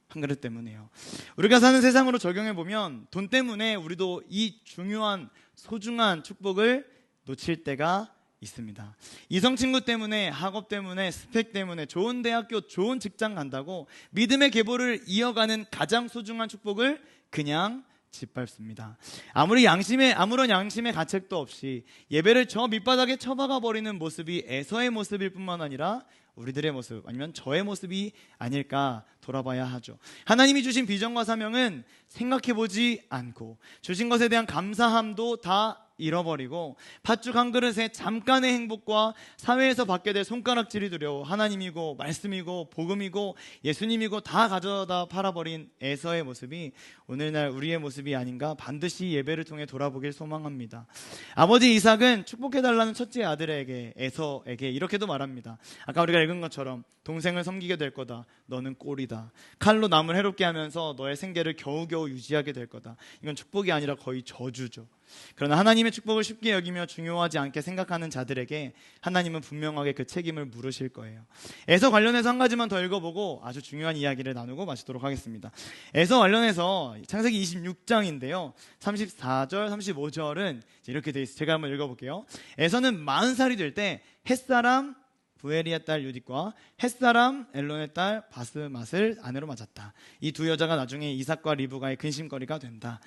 한 그릇 때문에요. 우리가 사는 세상으로 적용해보면 돈 때문에 우리도 이 중요한 소중한 축복을 놓칠 때가 있습니다. 이성 친구 때문에, 학업 때문에, 스펙 때문에, 좋은 대학교, 좋은 직장 간다고 믿음의 계보를 이어가는 가장 소중한 축복을 그냥 짓밟습니다. 아무런 양심의 가책도 없이 예배를 저 밑바닥에 처박아 버리는 모습이 에서의 모습일 뿐만 아니라 우리들의 모습, 아니면 저의 모습이 아닐까 돌아봐야 하죠. 하나님이 주신 비전과 사명은 생각해보지 않고 주신 것에 대한 감사함도 다 잃어버리고 팥죽 한 그릇에 잠깐의 행복과 사회에서 받게 될 손가락질이 두려워 하나님이고 말씀이고 복음이고 예수님이고 다 가져다 팔아버린 에서의 모습이 오늘날 우리의 모습이 아닌가 반드시 예배를 통해 돌아보길 소망합니다. 아버지 이삭은 축복해달라는 첫째 아들에게, 에서에게 이렇게도 말합니다. 아까 우리가 읽은 것처럼 동생을 섬기게 될 거다. 너는 꼴이다. 칼로 남을 해롭게 하면서 너의 생계를 겨우겨우 유지하게 될 거다. 이건 축복이 아니라 거의 저주죠. 그러나 하나님의 축복을 쉽게 여기며 중요하지 않게 생각하는 자들에게 하나님은 분명하게 그 책임을 물으실 거예요. 에서 관련해서 한 가지만 더 읽어보고 아주 중요한 이야기를 나누고 마치도록 하겠습니다. 에서 관련해서 창세기 26장인데요 34절 35절은 이렇게 돼 있어요. 제가 한번 읽어볼게요. 에서는 40살이 될 때 햇사람 부에리의 딸 유딕과 햇사람 엘론의 딸 바스맛을 아내로 맞았다. 이 두 여자가 나중에 이삭과 리브가의 근심거리가 된다.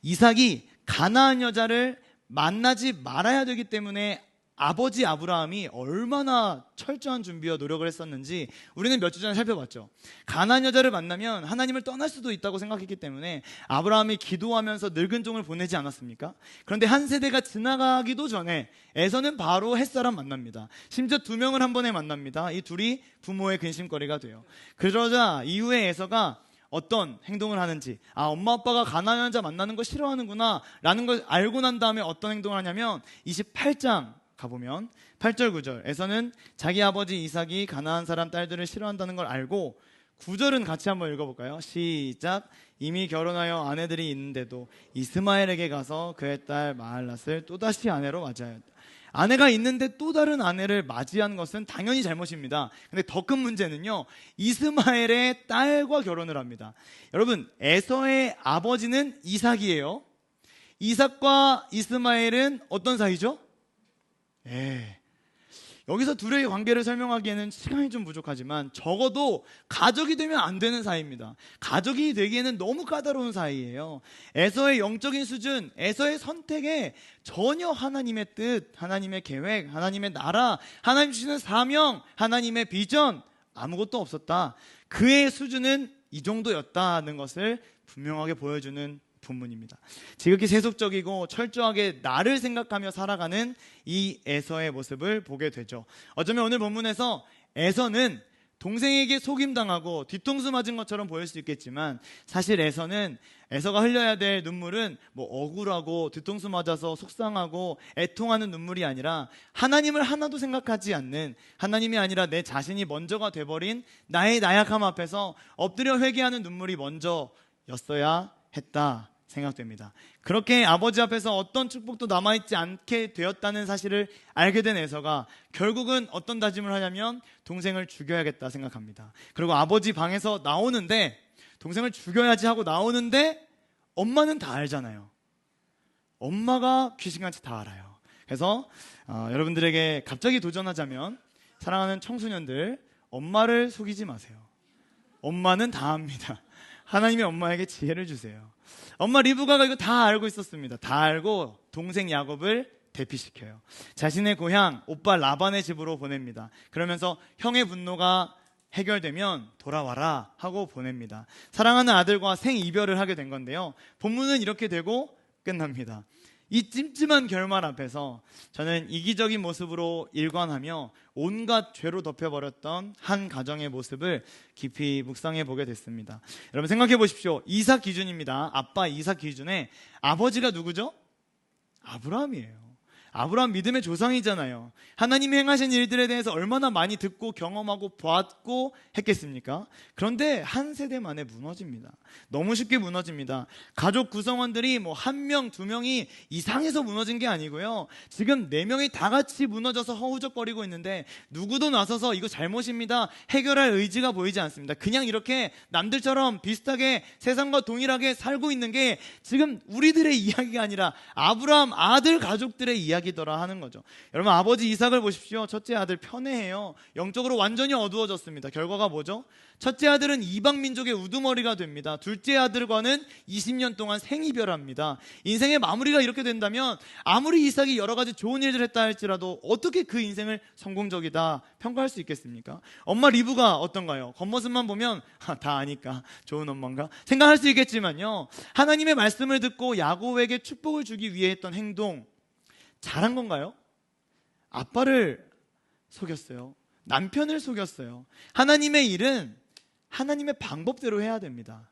이삭이 가나안 여자를 만나지 말아야 되기 때문에 아버지 아브라함이 얼마나 철저한 준비와 노력을 했었는지 우리는 몇 주 전에 살펴봤죠. 가나안 여자를 만나면 하나님을 떠날 수도 있다고 생각했기 때문에 아브라함이 기도하면서 늙은 종을 보내지 않았습니까? 그런데 한 세대가 지나가기도 전에 에서는 바로 햇사람 만납니다. 심지어 2명을 한 번에 만납니다. 이 둘이 부모의 근심거리가 돼요. 그러자 이후에 에서가 어떤 행동을 하는지, 엄마 아빠가 가나안 여자 만나는 거 싫어하는구나 라는 걸 알고 난 다음에 어떤 행동을 하냐면 28장 가보면 8절 9절에서는 자기 아버지 이삭이 가나안 사람 딸들을 싫어한다는 걸 알고 9절은 같이 한번 읽어볼까요? 시작. 이미 결혼하여 아내들이 있는데도 이스마엘에게 가서 그의 딸 마할랏을 또다시 아내로 맞이하였다. 아내가 있는데 또 다른 아내를 맞이한 것은 당연히 잘못입니다. 근데 더 큰 문제는요, 이스마엘의 딸과 결혼을 합니다. 여러분, 에서의 아버지는 이삭이에요. 이삭과 이스마엘은 어떤 사이죠? 여기서 둘의 관계를 설명하기에는 시간이 좀 부족하지만 적어도 가족이 되면 안 되는 사이입니다. 가족이 되기에는 너무 까다로운 사이예요. 에서의 영적인 수준, 에서의 선택에 전혀 하나님의 뜻, 하나님의 계획, 하나님의 나라, 하나님 주시는 사명, 하나님의 비전 아무것도 없었다. 그의 수준은 이 정도였다는 것을 분명하게 보여주는 본문입니다. 지극히 세속적이고 철저하게 나를 생각하며 살아가는 이 에서의 모습을 보게 되죠. 어쩌면 오늘 본문에서 에서는 동생에게 속임당하고 뒤통수 맞은 것처럼 보일 수 있겠지만 사실 에서가 흘려야 될 눈물은 억울하고 뒤통수 맞아서 속상하고 애통하는 눈물이 아니라 하나님을 하나도 생각하지 않는, 하나님이 아니라 내 자신이 먼저가 돼버린 나의 나약함 앞에서 엎드려 회개하는 눈물이 먼저였어야 했다 생각됩니다. 그렇게 아버지 앞에서 어떤 축복도 남아있지 않게 되었다는 사실을 알게 된 에서가 결국은 어떤 다짐을 하냐면 동생을 죽여야겠다 생각합니다. 그리고 아버지 방에서 나오는데 동생을 죽여야지 하고 나오는데 엄마는 다 알잖아요. 엄마가 귀신같이 다 알아요. 그래서 여러분들에게 갑자기 도전하자면, 사랑하는 청소년들, 엄마를 속이지 마세요. 엄마는 다 압니다. 하나님이 엄마에게 지혜를 주세요. 엄마 리브가가 이거 다 알고 있었습니다. 다 알고 동생 야곱을 대피시켜요. 자신의 고향 오빠 라반의 집으로 보냅니다. 그러면서 형의 분노가 해결되면 돌아와라 하고 보냅니다. 사랑하는 아들과 생이별을 하게 된 건데요, 본문은 이렇게 되고 끝납니다. 이 찜찜한 결말 앞에서 저는 이기적인 모습으로 일관하며 온갖 죄로 덮여버렸던 한 가정의 모습을 깊이 묵상해 보게 됐습니다. 여러분 생각해 보십시오. 이삭 기준입니다. 아빠 이삭 기준에 아버지가 누구죠? 아브라함이에요. 아브라함 믿음의 조상이잖아요. 하나님이 행하신 일들에 대해서 얼마나 많이 듣고 경험하고 보았고 했겠습니까? 그런데 한 세대 만에 무너집니다. 너무 쉽게 무너집니다. 가족 구성원들이 1명, 2명이 이상해서 무너진 게 아니고요, 지금 4명이 다 같이 무너져서 허우적거리고 있는데 누구도 나서서 이거 잘못입니다 해결할 의지가 보이지 않습니다. 그냥 이렇게 남들처럼 비슷하게 세상과 동일하게 살고 있는 게 지금 우리들의 이야기가 아니라 아브라함 아들 가족들의 이야기입니다. 이야기더라 하는 거죠. 여러분, 아버지 이삭을 보십시오. 첫째 아들 편애해요. 영적으로 완전히 어두워졌습니다. 결과가 뭐죠? 첫째 아들은 이방 민족의 우두머리가 됩니다. 둘째 아들과는 20년 동안 생이별합니다. 인생의 마무리가 이렇게 된다면 아무리 이삭이 여러 가지 좋은 일들을 했다 할지라도 어떻게 그 인생을 성공적이다 평가할 수 있겠습니까? 엄마 리브가 어떤가요? 겉모습만 보면 다 아니까 좋은 엄마인가 생각할 수 있겠지만요, 하나님의 말씀을 듣고 야곱에게 축복을 주기 위해 했던 행동, 잘한 건가요? 아빠를 속였어요. 남편을 속였어요. 하나님의 일은 하나님의 방법대로 해야 됩니다.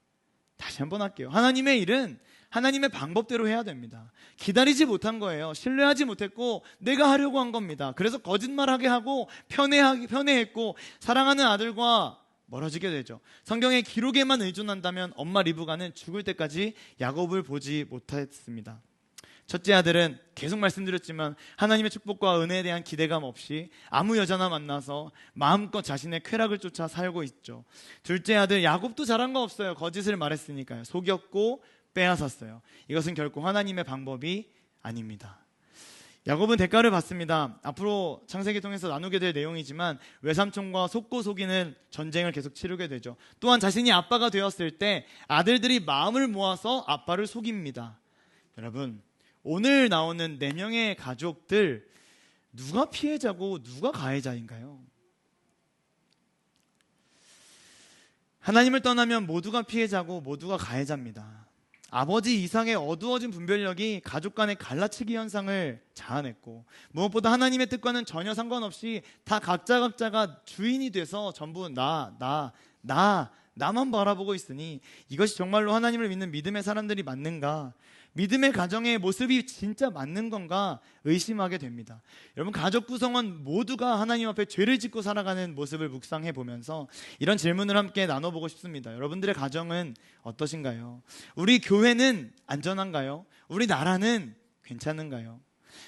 다시 한번 할게요. 하나님의 일은 하나님의 방법대로 해야 됩니다. 기다리지 못한 거예요. 신뢰하지 못했고 내가 하려고 한 겁니다. 그래서 거짓말하게 하고 편애했고 사랑하는 아들과 멀어지게 되죠. 성경의 기록에만 의존한다면 엄마 리브가는 죽을 때까지 야곱을 보지 못했습니다. 첫째 아들은 계속 말씀드렸지만 하나님의 축복과 은혜에 대한 기대감 없이 아무 여자나 만나서 마음껏 자신의 쾌락을 쫓아 살고 있죠. 둘째 아들 야곱도 잘한 거 없어요. 거짓을 말했으니까요. 속였고 빼앗았어요. 이것은 결코 하나님의 방법이 아닙니다. 야곱은 대가를 받습니다. 앞으로 창세기 통해서 나누게 될 내용이지만 외삼촌과 속고 속이는 전쟁을 계속 치르게 되죠. 또한 자신이 아빠가 되었을 때 아들들이 마음을 모아서 아빠를 속입니다. 여러분, 오늘 나오는 4명의 가족들, 누가 피해자고 누가 가해자인가요? 하나님을 떠나면 모두가 피해자고 모두가 가해자입니다. 아버지 이삭의 어두워진 분별력이 가족 간의 갈라치기 현상을 자아냈고, 무엇보다 하나님의 뜻과는 전혀 상관없이 다 각자가 주인이 돼서 전부 나만 바라보고 있으니 이것이 정말로 하나님을 믿는 믿음의 사람들이 맞는가, 믿음의 가정의 모습이 진짜 맞는 건가 의심하게 됩니다. 여러분, 가족 구성원 모두가 하나님 앞에 죄를 짓고 살아가는 모습을 묵상해 보면서 이런 질문을 함께 나눠보고 싶습니다. 여러분들의 가정은 어떠신가요? 우리 교회는 안전한가요? 우리 나라는 괜찮은가요?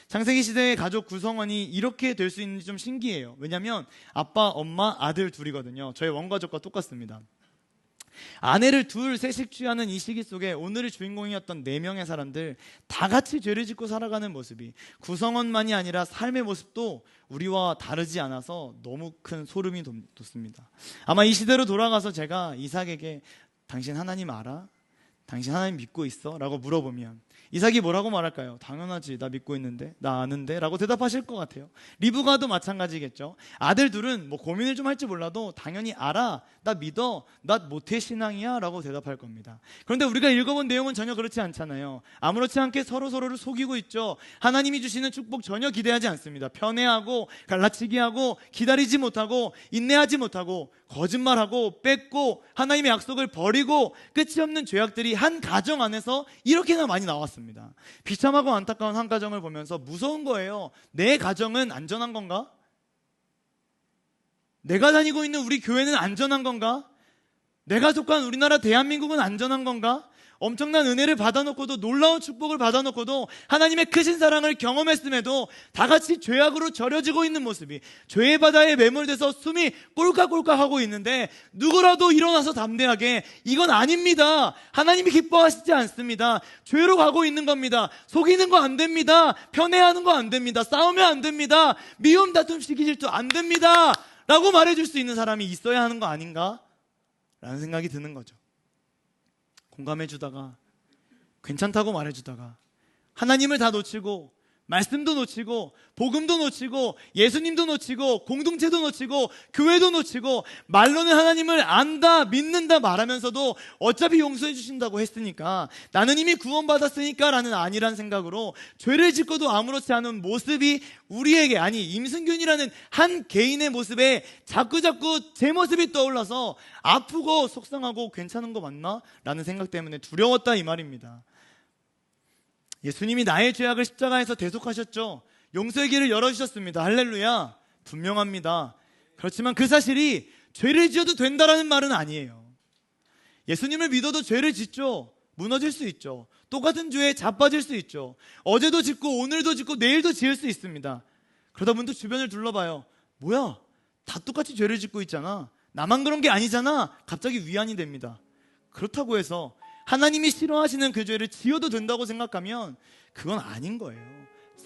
창세기 시대의 가족 구성원이 이렇게 될 수 있는지 좀 신기해요. 왜냐하면 아빠, 엄마, 아들 둘이거든요. 저희 원가족과 똑같습니다. 아내를 둘, 셋씩 취하는 이 시기 속에 오늘의 주인공이었던 4명의 사람들 다 같이 죄를 짓고 살아가는 모습이, 구성원만이 아니라 삶의 모습도 우리와 다르지 않아서 너무 큰 소름이 돋습니다. 아마 이 시대로 돌아가서 제가 이삭에게 당신 하나님 알아? 당신 하나님 믿고 있어? 라고 물어보면 이삭이 뭐라고 말할까요? 당연하지, 나 믿고 있는데, 나 아는데 라고 대답하실 것 같아요. 리브가도 마찬가지겠죠. 아들 둘은 뭐 고민을 좀 할지 몰라도 당연히 알아, 나 믿어, 나 모태신앙이야 라고 대답할 겁니다. 그런데 우리가 읽어본 내용은 전혀 그렇지 않잖아요. 아무렇지 않게 서로를 속이고 있죠. 하나님이 주시는 축복 전혀 기대하지 않습니다. 편애하고 갈라치기하고 기다리지 못하고 인내하지 못하고 거짓말하고 뺏고 하나님의 약속을 버리고 끝이 없는 죄악들이 한 가정 안에서 이렇게나 많이 나왔습니다. 비참하고 안타까운 한 가정을 보면서 무서운 거예요. 내 가정은 안전한 건가? 내가 다니고 있는 우리 교회는 안전한 건가? 내가 속한 우리나라 대한민국은 안전한 건가? 엄청난 은혜를 받아놓고도, 놀라운 축복을 받아놓고도, 하나님의 크신 사랑을 경험했음에도 다 같이 죄악으로 절여지고 있는 모습이, 죄의 바다에 매몰돼서 숨이 꼴깍꼴깍 하고 있는데 누구라도 일어나서 담대하게 이건 아닙니다, 하나님이 기뻐하시지 않습니다, 죄로 가고 있는 겁니다, 속이는 거 안 됩니다, 편애하는 거 안 됩니다, 싸우면 안 됩니다, 미움 다툼 시기 질투 안 됩니다 라고 말해줄 수 있는 사람이 있어야 하는 거 아닌가? 라는 생각이 드는 거죠. 공감해주다가, 괜찮다고 말해주다가 하나님을 다 놓치고, 말씀도 놓치고, 복음도 놓치고, 예수님도 놓치고, 공동체도 놓치고, 교회도 놓치고, 말로는 하나님을 안다, 믿는다 말하면서도 어차피 용서해 주신다고 했으니까, 나는 이미 구원받았으니까 라는 아니란 생각으로 죄를 짓고도 아무렇지 않은 모습이 우리에게, 아니 임승균이라는 한 개인의 모습에 자꾸자꾸 제 모습이 떠올라서 아프고 속상하고 괜찮은 거 맞나? 라는 생각 때문에 두려웠다 이 말입니다. 예수님이 나의 죄악을 십자가에서 대속하셨죠. 용서의 길을 열어주셨습니다. 할렐루야. 분명합니다. 그렇지만 그 사실이 죄를 지어도 된다라는 말은 아니에요. 예수님을 믿어도 죄를 짓죠. 무너질 수 있죠. 똑같은 죄에 자빠질 수 있죠. 어제도 짓고 오늘도 짓고 내일도 지을 수 있습니다. 그러다 문득 주변을 둘러봐요. 뭐야? 다 똑같이 죄를 짓고 있잖아. 나만 그런 게 아니잖아. 갑자기 위안이 됩니다. 그렇다고 해서 하나님이 싫어하시는 그 죄를 지어도 된다고 생각하면 그건 아닌 거예요.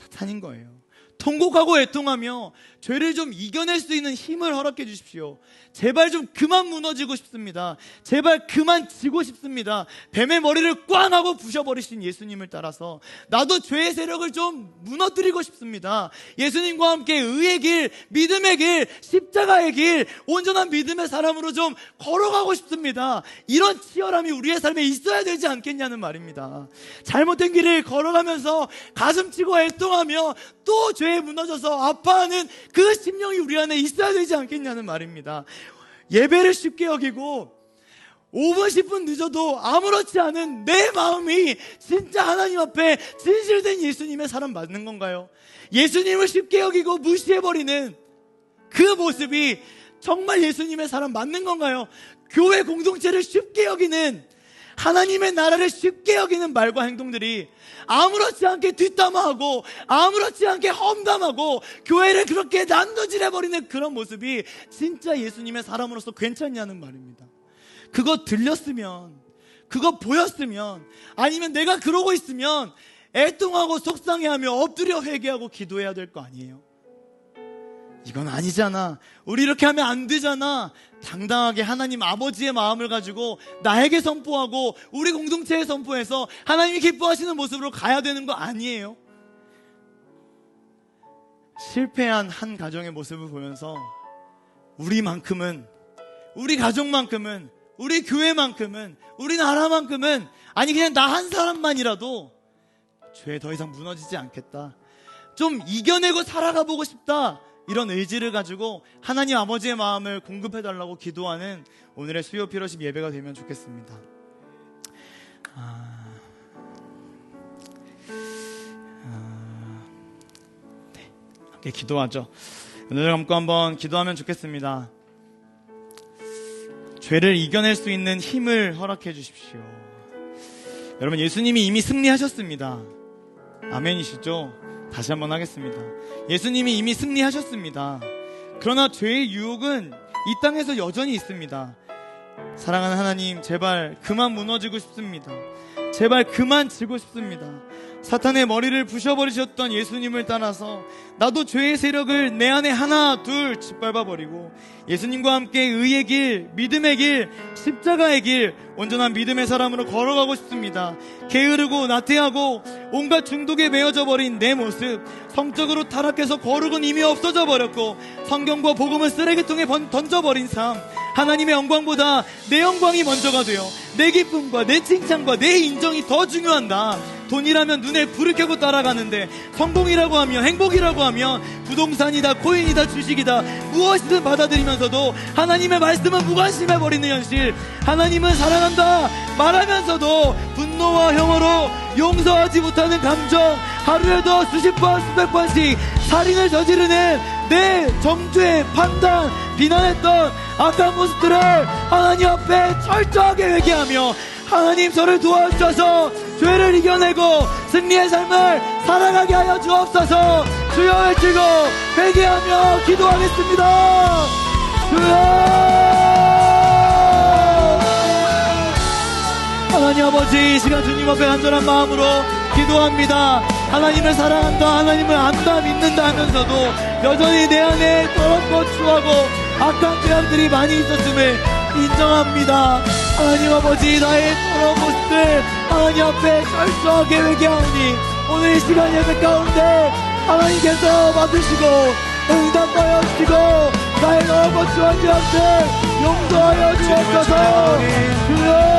사탄인 거예요. 통곡하고 애통하며 죄를 좀 이겨낼 수 있는 힘을 허락해 주십시오. 제발 좀 그만 무너지고 싶습니다. 제발 그만 지고 싶습니다. 뱀의 머리를 꽝 하고 부셔버리신 예수님을 따라서 나도 죄의 세력을 좀 무너뜨리고 싶습니다. 예수님과 함께 의의 길, 믿음의 길, 십자가의 길, 온전한 믿음의 사람으로 좀 걸어가고 싶습니다. 이런 치열함이 우리의 삶에 있어야 되지 않겠냐는 말입니다. 잘못된 길을 걸어가면서 가슴치고 애통하며 또 죄에 무너져서 아파하는 그 심령이 우리 안에 있어야 되지 않겠냐는 말입니다. 예배를 쉽게 여기고 5분 10분 늦어도 아무렇지 않은 내 마음이 진짜 하나님 앞에 진실된 예수님의 사람 맞는 건가요? 예수님을 쉽게 여기고 무시해버리는 그 모습이 정말 예수님의 사람 맞는 건가요? 교회 공동체를 쉽게 여기는, 하나님의 나라를 쉽게 여기는 말과 행동들이 아무렇지 않게 뒷담화하고 아무렇지 않게 험담하고 교회를 그렇게 난도질해버리는 그런 모습이 진짜 예수님의 사람으로서 괜찮냐는 말입니다. 그거 들렸으면, 그거 보였으면, 아니면 내가 그러고 있으면 애통하고 속상해하며 엎드려 회개하고 기도해야 될 거 아니에요? 이건 아니잖아, 우리 이렇게 하면 안 되잖아, 당당하게 하나님 아버지의 마음을 가지고 나에게 선포하고 우리 공동체에 선포해서 하나님이 기뻐하시는 모습으로 가야 되는 거 아니에요? 실패한 한 가정의 모습을 보면서 우리만큼은, 우리 가족만큼은, 우리 교회만큼은, 우리 나라만큼은, 아니 그냥 나 한 사람만이라도 죄에 더 이상 무너지지 않겠다, 좀 이겨내고 살아가 보고 싶다, 이런 의지를 가지고 하나님 아버지의 마음을 공급해달라고 기도하는 오늘의 수요 피로십 예배가 되면 좋겠습니다. 네, 함께 기도하죠. 눈을 감고 한번 기도하면 좋겠습니다. 죄를 이겨낼 수 있는 힘을 허락해 주십시오. 여러분, 예수님이 이미 승리하셨습니다. 아멘이시죠? 다시 한번 하겠습니다. 예수님이 이미 승리하셨습니다. 그러나 죄의 유혹은 이 땅에서 여전히 있습니다. 사랑하는 하나님, 제발 그만 무너지고 싶습니다. 제발 그만 지고 싶습니다. 사탄의 머리를 부셔버리셨던 예수님을 따라서 나도 죄의 세력을 내 안에 하나 둘 짓밟아버리고 예수님과 함께 의의 길, 믿음의 길, 십자가의 길, 온전한 믿음의 사람으로 걸어가고 싶습니다. 게으르고 나태하고 온갖 중독에 매여져 버린 내 모습, 성적으로 타락해서 거룩은 이미 없어져 버렸고 성경과 복음을 쓰레기통에 던져버린 삶, 하나님의 영광보다 내 영광이 먼저가 되어 내 기쁨과 내 칭찬과 내 인정이 더 중요한다. 돈이라면 눈에 불을 켜고 따라가는데 성공이라고 하면, 행복이라고 하면 부동산이다, 코인이다, 주식이다, 무엇이든 받아들이면서도 하나님의 말씀은 무관심해버리는 현실, 하나님은 사랑한다 말하면서도 분노와 혐오로 용서하지 못하는 감정, 하루에도 수십 번 수백 번씩 살인을 저지르는 내 정죄, 판단, 비난했던 악한 모습들을 하나님 앞에 철저하게 회개하며 하나님 저를 도와주셔서 죄를 이겨내고 승리의 삶을 살아가게 하여 주옵소서. 주여 외치고 회개하며 기도하겠습니다. 주여. 하나님 아버지, 이 시간 주님 앞에 간절한 마음으로 기도합니다. 하나님을 사랑한다, 하나님을 안다, 믿는다 하면서도 여전히 내 안에 더럽고 추하고 악한 죄악들이 많이 있었음을 인정합니다. 하나님 아버지, 나의 더러운 모습들 하나님 앞에 철저하게 회개하오니 오늘 이 시간 예배 가운데 하나님께서 받으시고 응답하여 주시고 나의 더럽고 추한 죄악들 용서하여 주옵소서. 주여.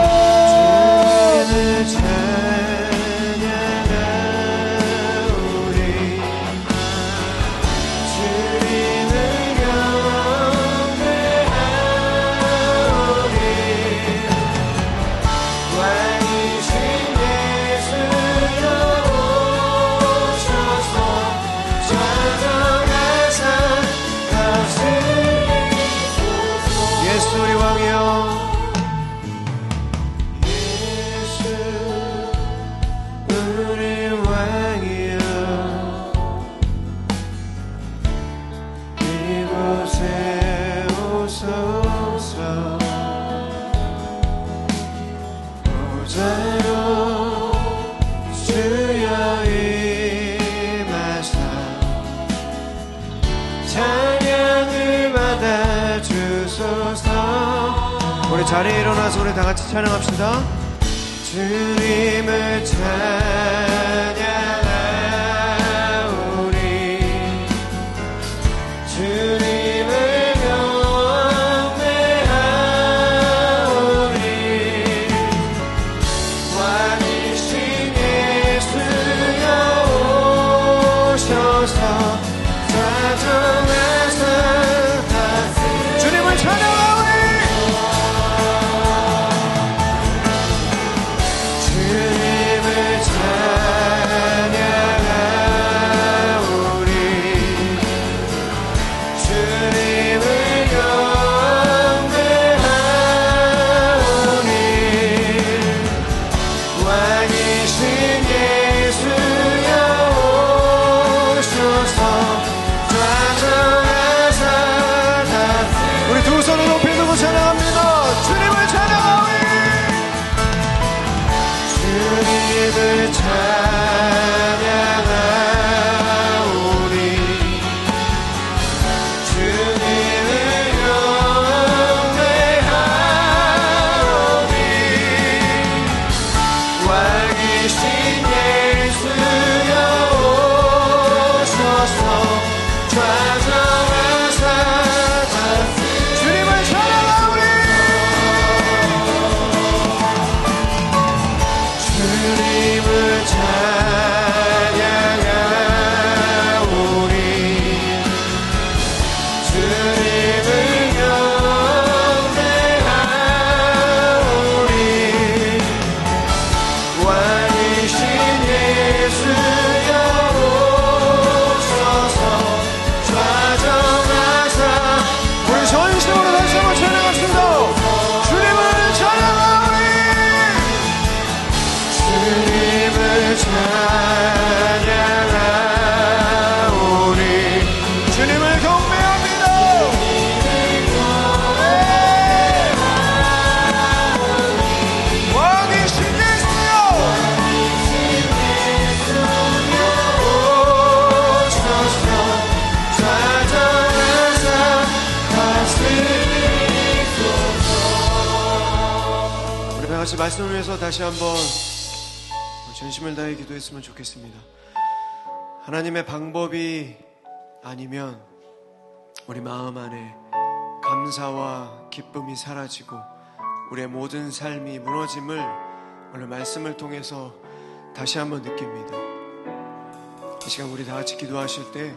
자리에 일어나서 우리 다 같이 찬양합시다. 주님을 찬양하오리 주님을 경배하오리 왕이신 예수여 오셔서 좌정하사 주님을 찬양하오리 말씀을 위해서 다시 한번 전심을 다해 기도했으면 좋겠습니다. 하나님의 방법이 아니면 우리 마음 안에 감사와 기쁨이 사라지고 우리의 모든 삶이 무너짐을 오늘 말씀을 통해서 다시 한번 느낍니다. 이 시간 우리 다 같이 기도하실 때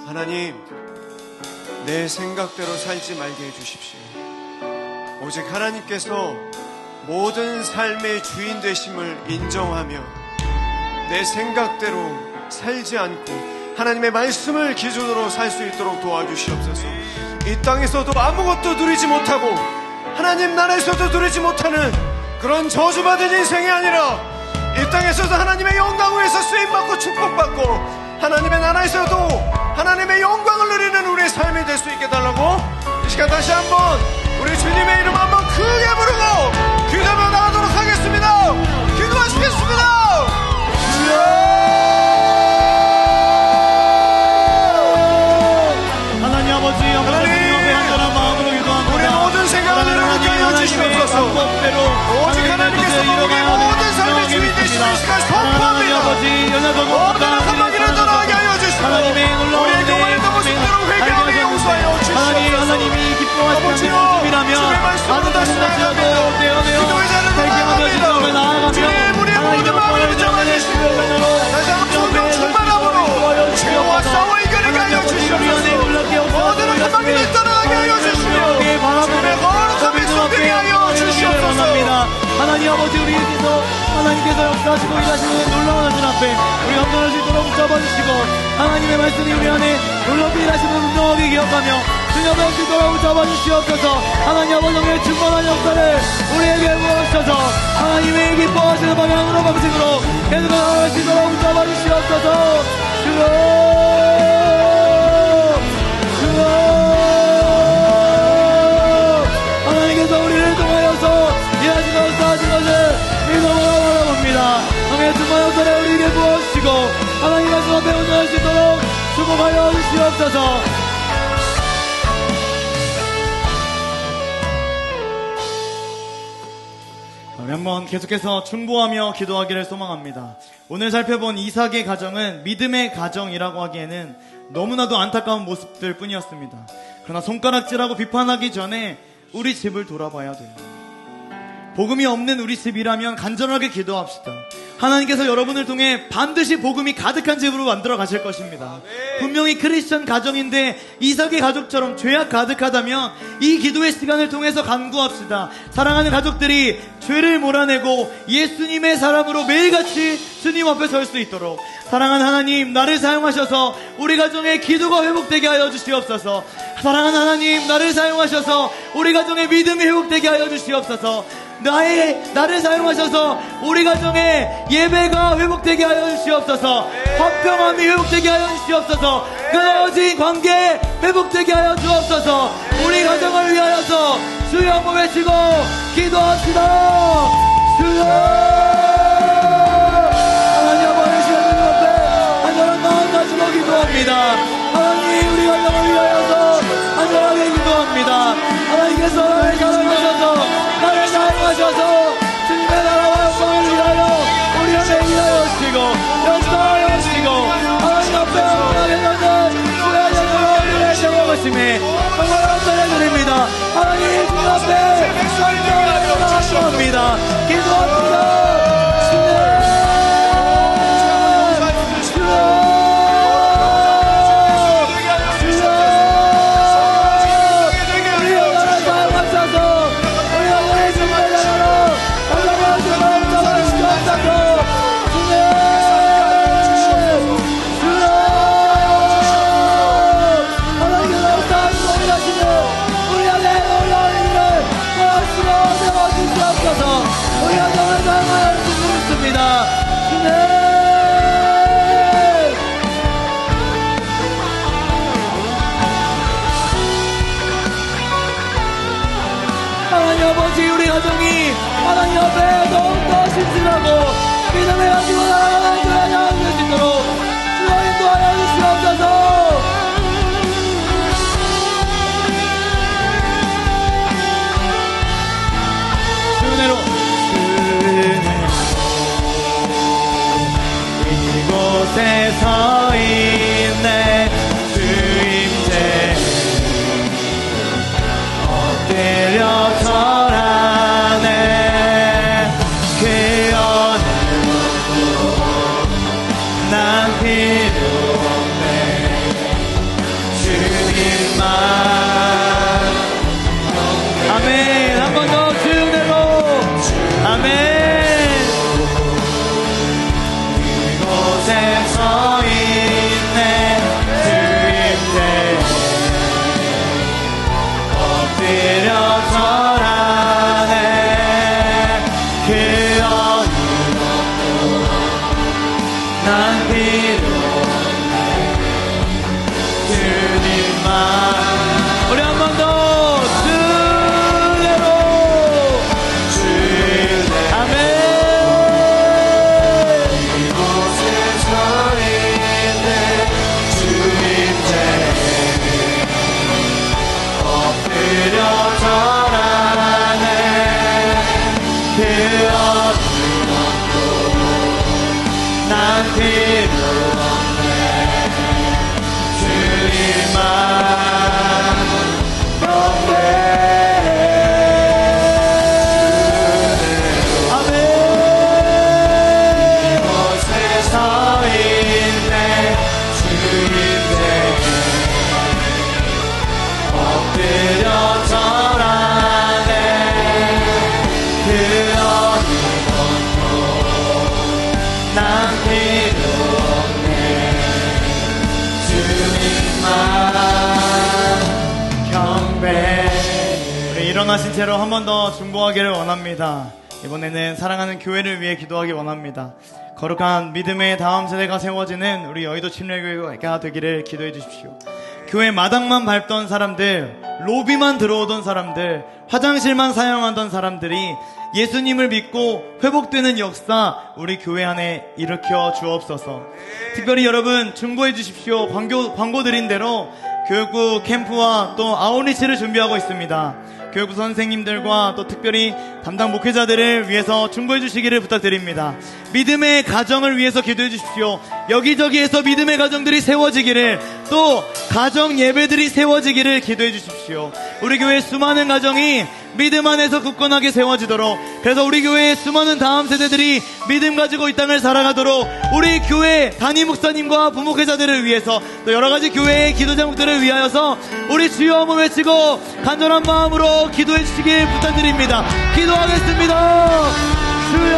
하나님, 내 생각대로 살지 말게 해주십시오. 오직 하나님께서 모든 삶의 주인 되심을 인정하며 내 생각대로 살지 않고 하나님의 말씀을 기준으로 살 수 있도록 도와주시옵소서. 이 땅에서도 아무것도 누리지 못하고 하나님 나라에서도 누리지 못하는 그런 저주받은 인생이 아니라 이 땅에서도 하나님의 영광 위에서 쓰임받고 축복받고 하나님의 나라에서도 하나님의 영광을 누리는 우리의 삶이 될 수 있게 달라고 이 시간 다시 한번 우리 주님의 이름 한번 크게 부르고 기도하며 나가도록 하겠습니다. 기도하시겠습니다. 하나님 아버지, 영광의 간절한 마음으로 기도합니다. 우리 모든 생각을 하나님께 알려주시옵소서. 오직 하나님께서 우리의 모든 삶의 주인 되시는 이 시간 선포합니다. 모든 악한 마귀를 떠나게 하여 주시고 우리의 교만을 넘으신 대로 회개하게 용서하여 주시옵소서. 하나님이 기뻐하시는 모습이라면 많은 것을 가져도 되어내어 회개하며 주님을 나아가며 하나님의 영광을 전해주시고 다시 한번 성령 충만함으로 죄와 싸워 이겨내게 하여 주시옵소서. 모든 악한 마귀를 떠나게 하여 주시며 주님의 거룩한 백성되게 하여 주시옵소서. 하나님 아버지, 우리에게서 하나님께서 역사하시고 일하시는 놀라운 하신 앞에 우리 감당할 수 있도록 붙잡아주시고 하나님의 말씀이 우리 안에 놀랍게 일하시는 분명하게 기억하며 주님 앞에 돌아오고 잡아주시옵소서. 하나님 아버지의 충만한 역사를 우리에게 부어주셔서 하나님의 기뻐하시는 방향으로 방식으로 계속 나아갈 수 있도록 붙잡아주시옵소서. 하나님께서 우리를 통하여서 일하시고 역사하신 것을 믿음으로 바라봅니다. 하나님의 충만한 역사를 우리에게 부어주시고 하나님 말씀 앞에 온전할 수 있도록 축복하여 주시옵소서. 우리 한번 계속해서 중보하며 기도하기를 소망합니다. 오늘 살펴본 이삭의 가정은 믿음의 가정이라고 하기에는 너무나도 안타까운 모습들 뿐이었습니다. 그러나 손가락질하고 비판하기 전에 우리 집을 돌아봐야 돼요. 복음이 없는 우리 집이라면 간절하게 기도합시다. 하나님께서 여러분을 통해 반드시 복음이 가득한 집으로 만들어 가실 것입니다. 분명히 크리스천 가정인데 이삭의 가족처럼 죄악 가득하다면 이 기도의 시간을 통해서 간구합시다. 사랑하는 가족들이 죄를 몰아내고 예수님의 사람으로 매일같이 주님 앞에 설 수 있도록, 사랑하는 하나님, 나를 사용하셔서 우리 가정의 기도가 회복되게 하여 주시옵소서. 사랑하는 하나님, 나를 사용하셔서 우리 가정의 믿음이 회복되게 하여 주시옵소서. 나를 사용하셔서 우리 가정의 예배가 회복되게 하여 주시옵소서. 화평함이 회복되게 하여 주시옵소서. 끊어진 관계 회복되게 하여 주옵소서. 우리 가정을 위하여서 주여 한번 외치고 기도합시다. 주여. 하나님 아버지, 주님 앞에 간절한 마음 가지고 기도합니다. 하나님, 우리 가정을 위하여서 간절하게 기도합니다. 하나님께서 나를 사랑하셔서 나를 사용하셔서 주님의 나라와 영광을 위하여 우리 안에 위하여 주시고 역사하여 주시고 하나님 앞에 영원하게 서는 주의 영광을 세워보심에 정말 감사드립니다. 하나님, 주님 앞에 감사합니다. 기도합니다. 하나님 앞에 더욱더 신실하고 믿음을 가지고 나아가는 주의 자녀가 될 수 있도록 주여 인도하여 주시옵소서. 은혜로 이곳에 서 있네. 주 임재 엎드려 절하네. 난 필요 없네. 주님만. 아멘. 한 번 더 주 은혜로. 아멘. 이곳에 서 있네. 주님께 엎드려 절하네. 그 어느 난 필요 없네. 주님만. 우리 한 번 더 주대로. 아멘. 이곳에 서 있네. 주님께 엎드려 절하네. 그 어느 난 필요 없네. 주님만 영광. 아멘. 이곳에 서 있네. 주님께 엎드려 절하네. 그 어느 난 필요 없네. 주님만 경배. 우리 일어나신 채로 한 번 더 중보하기를 원합니다. 이번에는 사랑하는 교회를 위해 기도하기 원합니다. 거룩한 믿음의 다음 세대가 세워지는 우리 여의도 침례교회가 되기를 기도해 주십시오. 교회 마당만 밟던 사람들, 로비만 들어오던 사람들, 화장실만 사용하던 사람들이 예수님을 믿고 회복되는 역사 우리 교회 안에 일으켜 주옵소서. 특별히 여러분 중보해 주십시오. 광고 드린 대로 교육부 캠프와 또 아웃리치를 준비하고 있습니다. 교육부 선생님들과 또 특별히 담당 목회자들을 위해서 중보해 주시기를 부탁드립니다. 믿음의 가정을 위해서 기도해 주십시오. 여기저기에서 믿음의 가정들이 세워지기를, 또 가정 예배들이 세워지기를 기도해 주십시오. 우리 교회 수많은 가정이 믿음 안에서 굳건하게 세워지도록, 그래서 우리 교회의 수많은 다음 세대들이 믿음 가지고 이 땅을 살아가도록 우리 교회 담임 목사님과 부목회자들을 위해서, 또 여러가지 교회의 기도 제목들을 위하여서 우리 주여 한번 외치고 간절한 마음으로 기도해 주시길 부탁드립니다. 기도하겠습니다. 주여,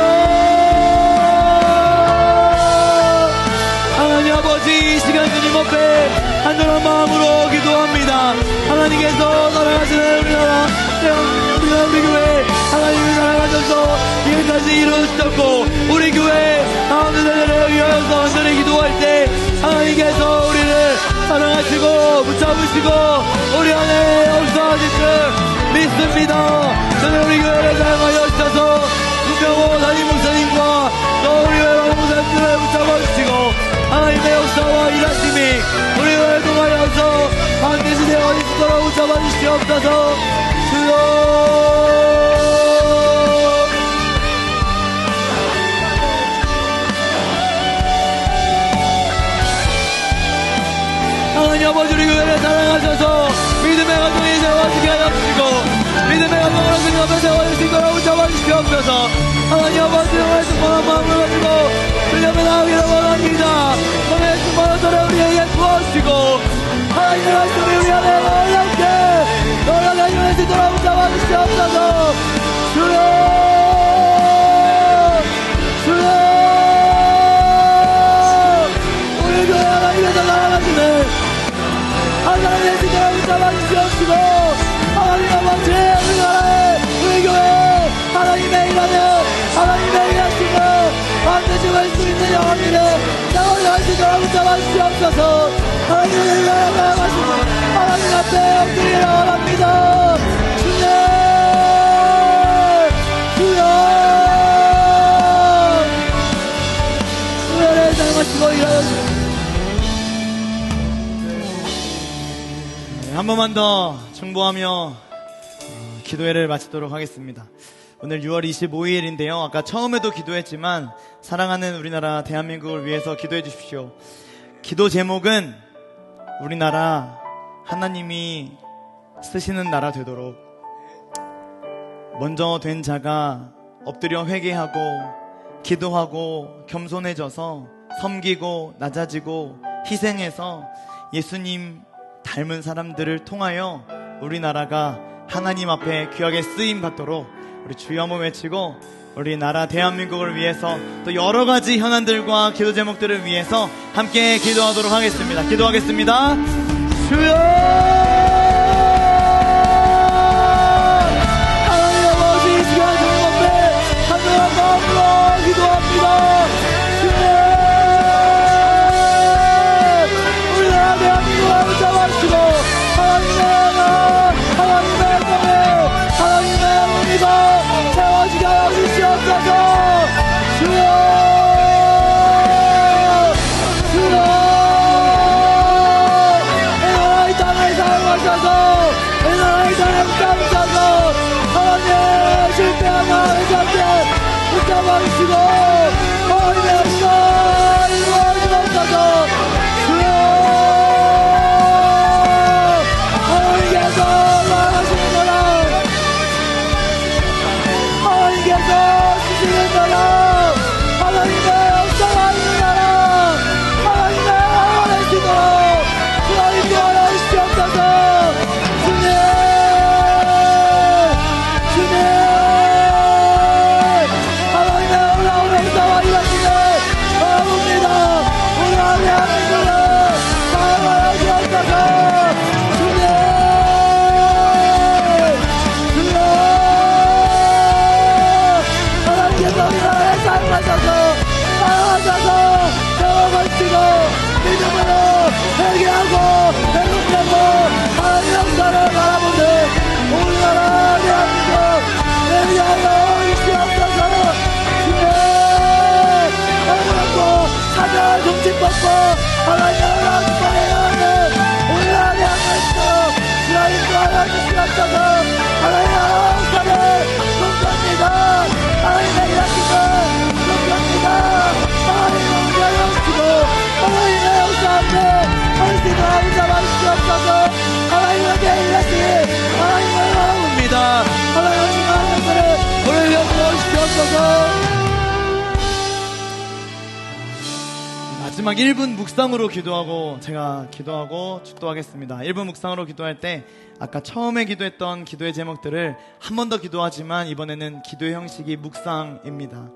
하나님 아버지, 이 시간 주님 앞에 간절한 마음으로 기도합니다. 하나님께서 살아가시는 우리나라 우리 교회 하나님을 사랑하셔서 지금까지 이루어주셨고, 우리 교회 다음 세대를 위하여서 간절히 기도할 때 하나님께서 우리를 사랑하시고 붙잡으시고 우리 안에 역사하실 줄 믿습니다. 저는 우리 교회를 사랑하여 주셔서 문병호 담임 목사님과 또 우리 교회 목사님들을 붙잡아주시고 하나님의 역사와 일하심이 우리 교회를 통하여서 반드시 되어질 수 있도록 붙잡아주시옵소서. 주여, 하나님 아버지, 우리 교회를 사랑하셔서 믿음의 가정이 세워지게 하여 주시고 믿음의 가정으로 그 앞에 세워질 수 있도록 붙잡아주시옵소서. 하나님 아버지, 오늘 충만한 마음을 가지고 주님의 나오기를 원합니다. 오늘 충만한 소리 우리에게 부어주시고 하나님의 말씀이 우리 안에 놀랍게 하여 수 있도록 붙잡아주시옵소서. 주여, 주여, 우리 교회 하나님께서 사랑하시는 하나님의 지도를 붙잡아주시옵시고 하나님 아버지, 우리나라에 우리 교회 하나님의 일하는 하나님의 일하시는 반드시 할 수 있는 영혼들을 영원히 수 있도록 붙잡아주시옵소서. 하나님의 일하는 하나님 앞에 엎드리기를 원합니다. 주님, 주여, 주여를 사랑하시고 일하여 주시옵소서. 한 번만 더 중보하며 기도회를 마치도록 하겠습니다. 오늘 6월 25일인데요. 아까 처음에도 기도했지만 사랑하는 우리나라 대한민국을 위해서 기도해 주십시오. 기도 제목은 우리나라 하나님이 쓰시는 나라 되도록, 먼저 된 자가 엎드려 회개하고 기도하고 겸손해져서 섬기고 낮아지고 희생해서 예수님 닮은 사람들을 통하여 우리나라가 하나님 앞에 귀하게 쓰임 받도록 우리 주여 한번 외치고 우리나라 대한민국을 위해서 또 여러가지 현안들과 기도 제목들을 위해서 함께 기도하도록 하겠습니다. 기도하겠습니다. 주여, 하나님 아버지, 이 시간 주님 앞에 간절한 마음으로 기도합니다. 우리나라 대한민국을 붙잡아주시고 하나님의 꿈을 하나님의 의미가 세워지게 하여 주시옵소서. 주여, 주여, 이 나라의 땅을 사용하셔서 이 나라의 땅을 붙잡으셔서 하나님 실패한 나라의 땅을 붙잡아주시고 하나님의 의미가 이루어지옵소서. 주여, 하나님께서 나아가시는 거라, 하나님께서 주시는 거라, 하나님의 역사가 있는 나라, 하나님의 영원의 시도로 주님 구하여 주시옵소서. 주님, 주님, 하나님의 올라온 역사와 일하시는 바라봅니다. 우리 대한민국을 사랑하여 주옵소서. 주님, 주여, 하나님께서 우리나라를 사랑하셔서 세워가시고 믿음으로 회개하고 회복되고 하나님의 역사를 바라보는 우리나라 대한민국 회개하여 주시옵소서. 주님, 회복하고 사자의 정신받고 하나님의 역사를 하는 우리나라 대한민국 주여 인도하여 주시옵소서. 하나님 마지막 1분 묵상으로 기도하고 제가 기도하고 축도하겠습니다. 1분 묵상으로 기도할 때 아까 처음에 기도했던 기도의 제목들을 한 번 더 기도하지만 이번에는 기도의 형식이 묵상입니다.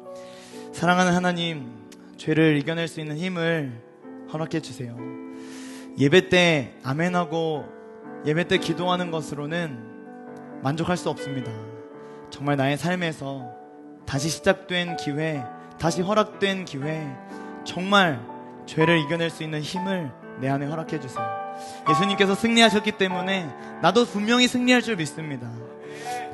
사랑하는 하나님, 죄를 이겨낼 수 있는 힘을 허락해 주세요. 예배 때 아멘하고 예배 때 기도하는 것으로는 만족할 수 없습니다. 정말 나의 삶에서 다시 시작된 기회, 다시 허락된 기회, 정말 죄를 이겨낼 수 있는 힘을 내 안에 허락해 주세요. 예수님께서 승리하셨기 때문에 나도 분명히 승리할 줄 믿습니다.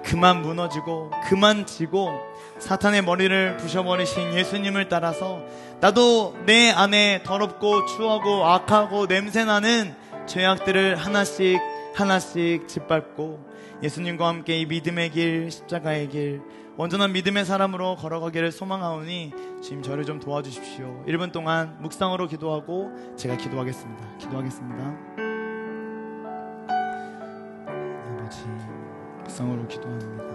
그만 무너지고 그만 지고 사탄의 머리를 부셔버리신 예수님을 따라서 나도 내 안에 더럽고 추하고 악하고 냄새나는 죄악들을 하나씩 하나씩 짓밟고 예수님과 함께 이 믿음의 길, 십자가의 길, 온전한 믿음의 사람으로 걸어가기를 소망하오니 주님 저를 좀 도와주십시오. 1분 동안 묵상으로 기도하고 제가 기도하겠습니다. 기도하겠습니다. 아버지, 묵상으로 기도합니다.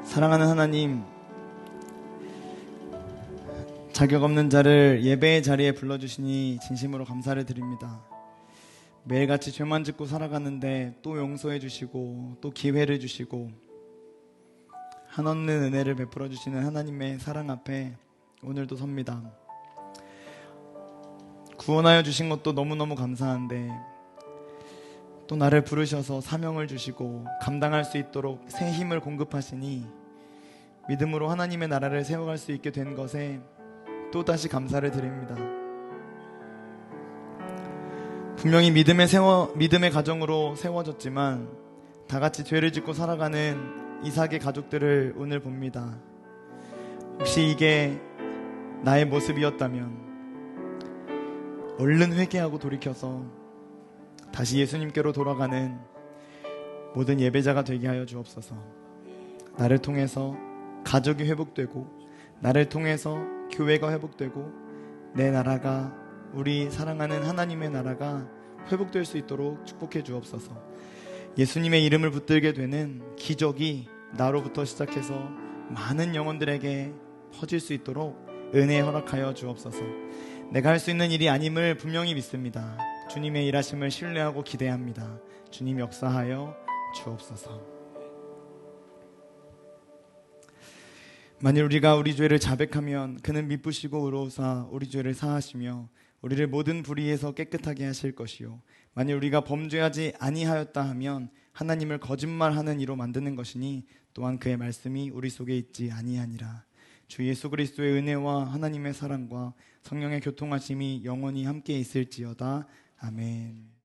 사랑하는 하나님, 자격 없는 자를 예배의 자리에 불러주시니 진심으로 감사를 드립니다. 매일같이 죄만 짓고 살아가는데 또 용서해 주시고 또 기회를 주시고 한없는 은혜를 베풀어 주시는 하나님의 사랑 앞에 오늘도 섭니다. 구원하여 주신 것도 너무너무 감사한데 또 나를 부르셔서 사명을 주시고 감당할 수 있도록 새 힘을 공급하시니 믿음으로 하나님의 나라를 세워갈 수 있게 된 것에 또다시 감사를 드립니다. 분명히 믿음의 가정으로 세워졌지만 다같이 죄를 짓고 살아가는 이삭의 가족들을 오늘 봅니다. 혹시 이게 나의 모습이었다면 얼른 회개하고 돌이켜서 다시 예수님께로 돌아가는 모든 예배자가 되게 하여 주옵소서. 나를 통해서 가족이 회복되고 나를 통해서 교회가 회복되고 내 나라가, 우리 사랑하는 하나님의 나라가 회복될 수 있도록 축복해 주옵소서. 예수님의 이름을 붙들게 되는 기적이 나로부터 시작해서 많은 영혼들에게 퍼질 수 있도록 은혜 허락하여 주옵소서. 내가 할 수 있는 일이 아님을 분명히 믿습니다. 주님의 일하심을 신뢰하고 기대합니다. 주님 역사하여 주옵소서. 만일 우리가 우리 죄를 자백하면 그는 미쁘시고 의로우사 우리 죄를 사하시며 우리를 모든 불의에서 깨끗하게 하실 것이요, 만일 우리가 범죄하지 아니하였다 하면 하나님을 거짓말하는 이로 만드는 것이니 또한 그의 말씀이 우리 속에 있지 아니하니라. 주 예수 그리스도의 은혜와 하나님의 사랑과 성령의 교통하심이 영원히 함께 있을지어다. 아멘.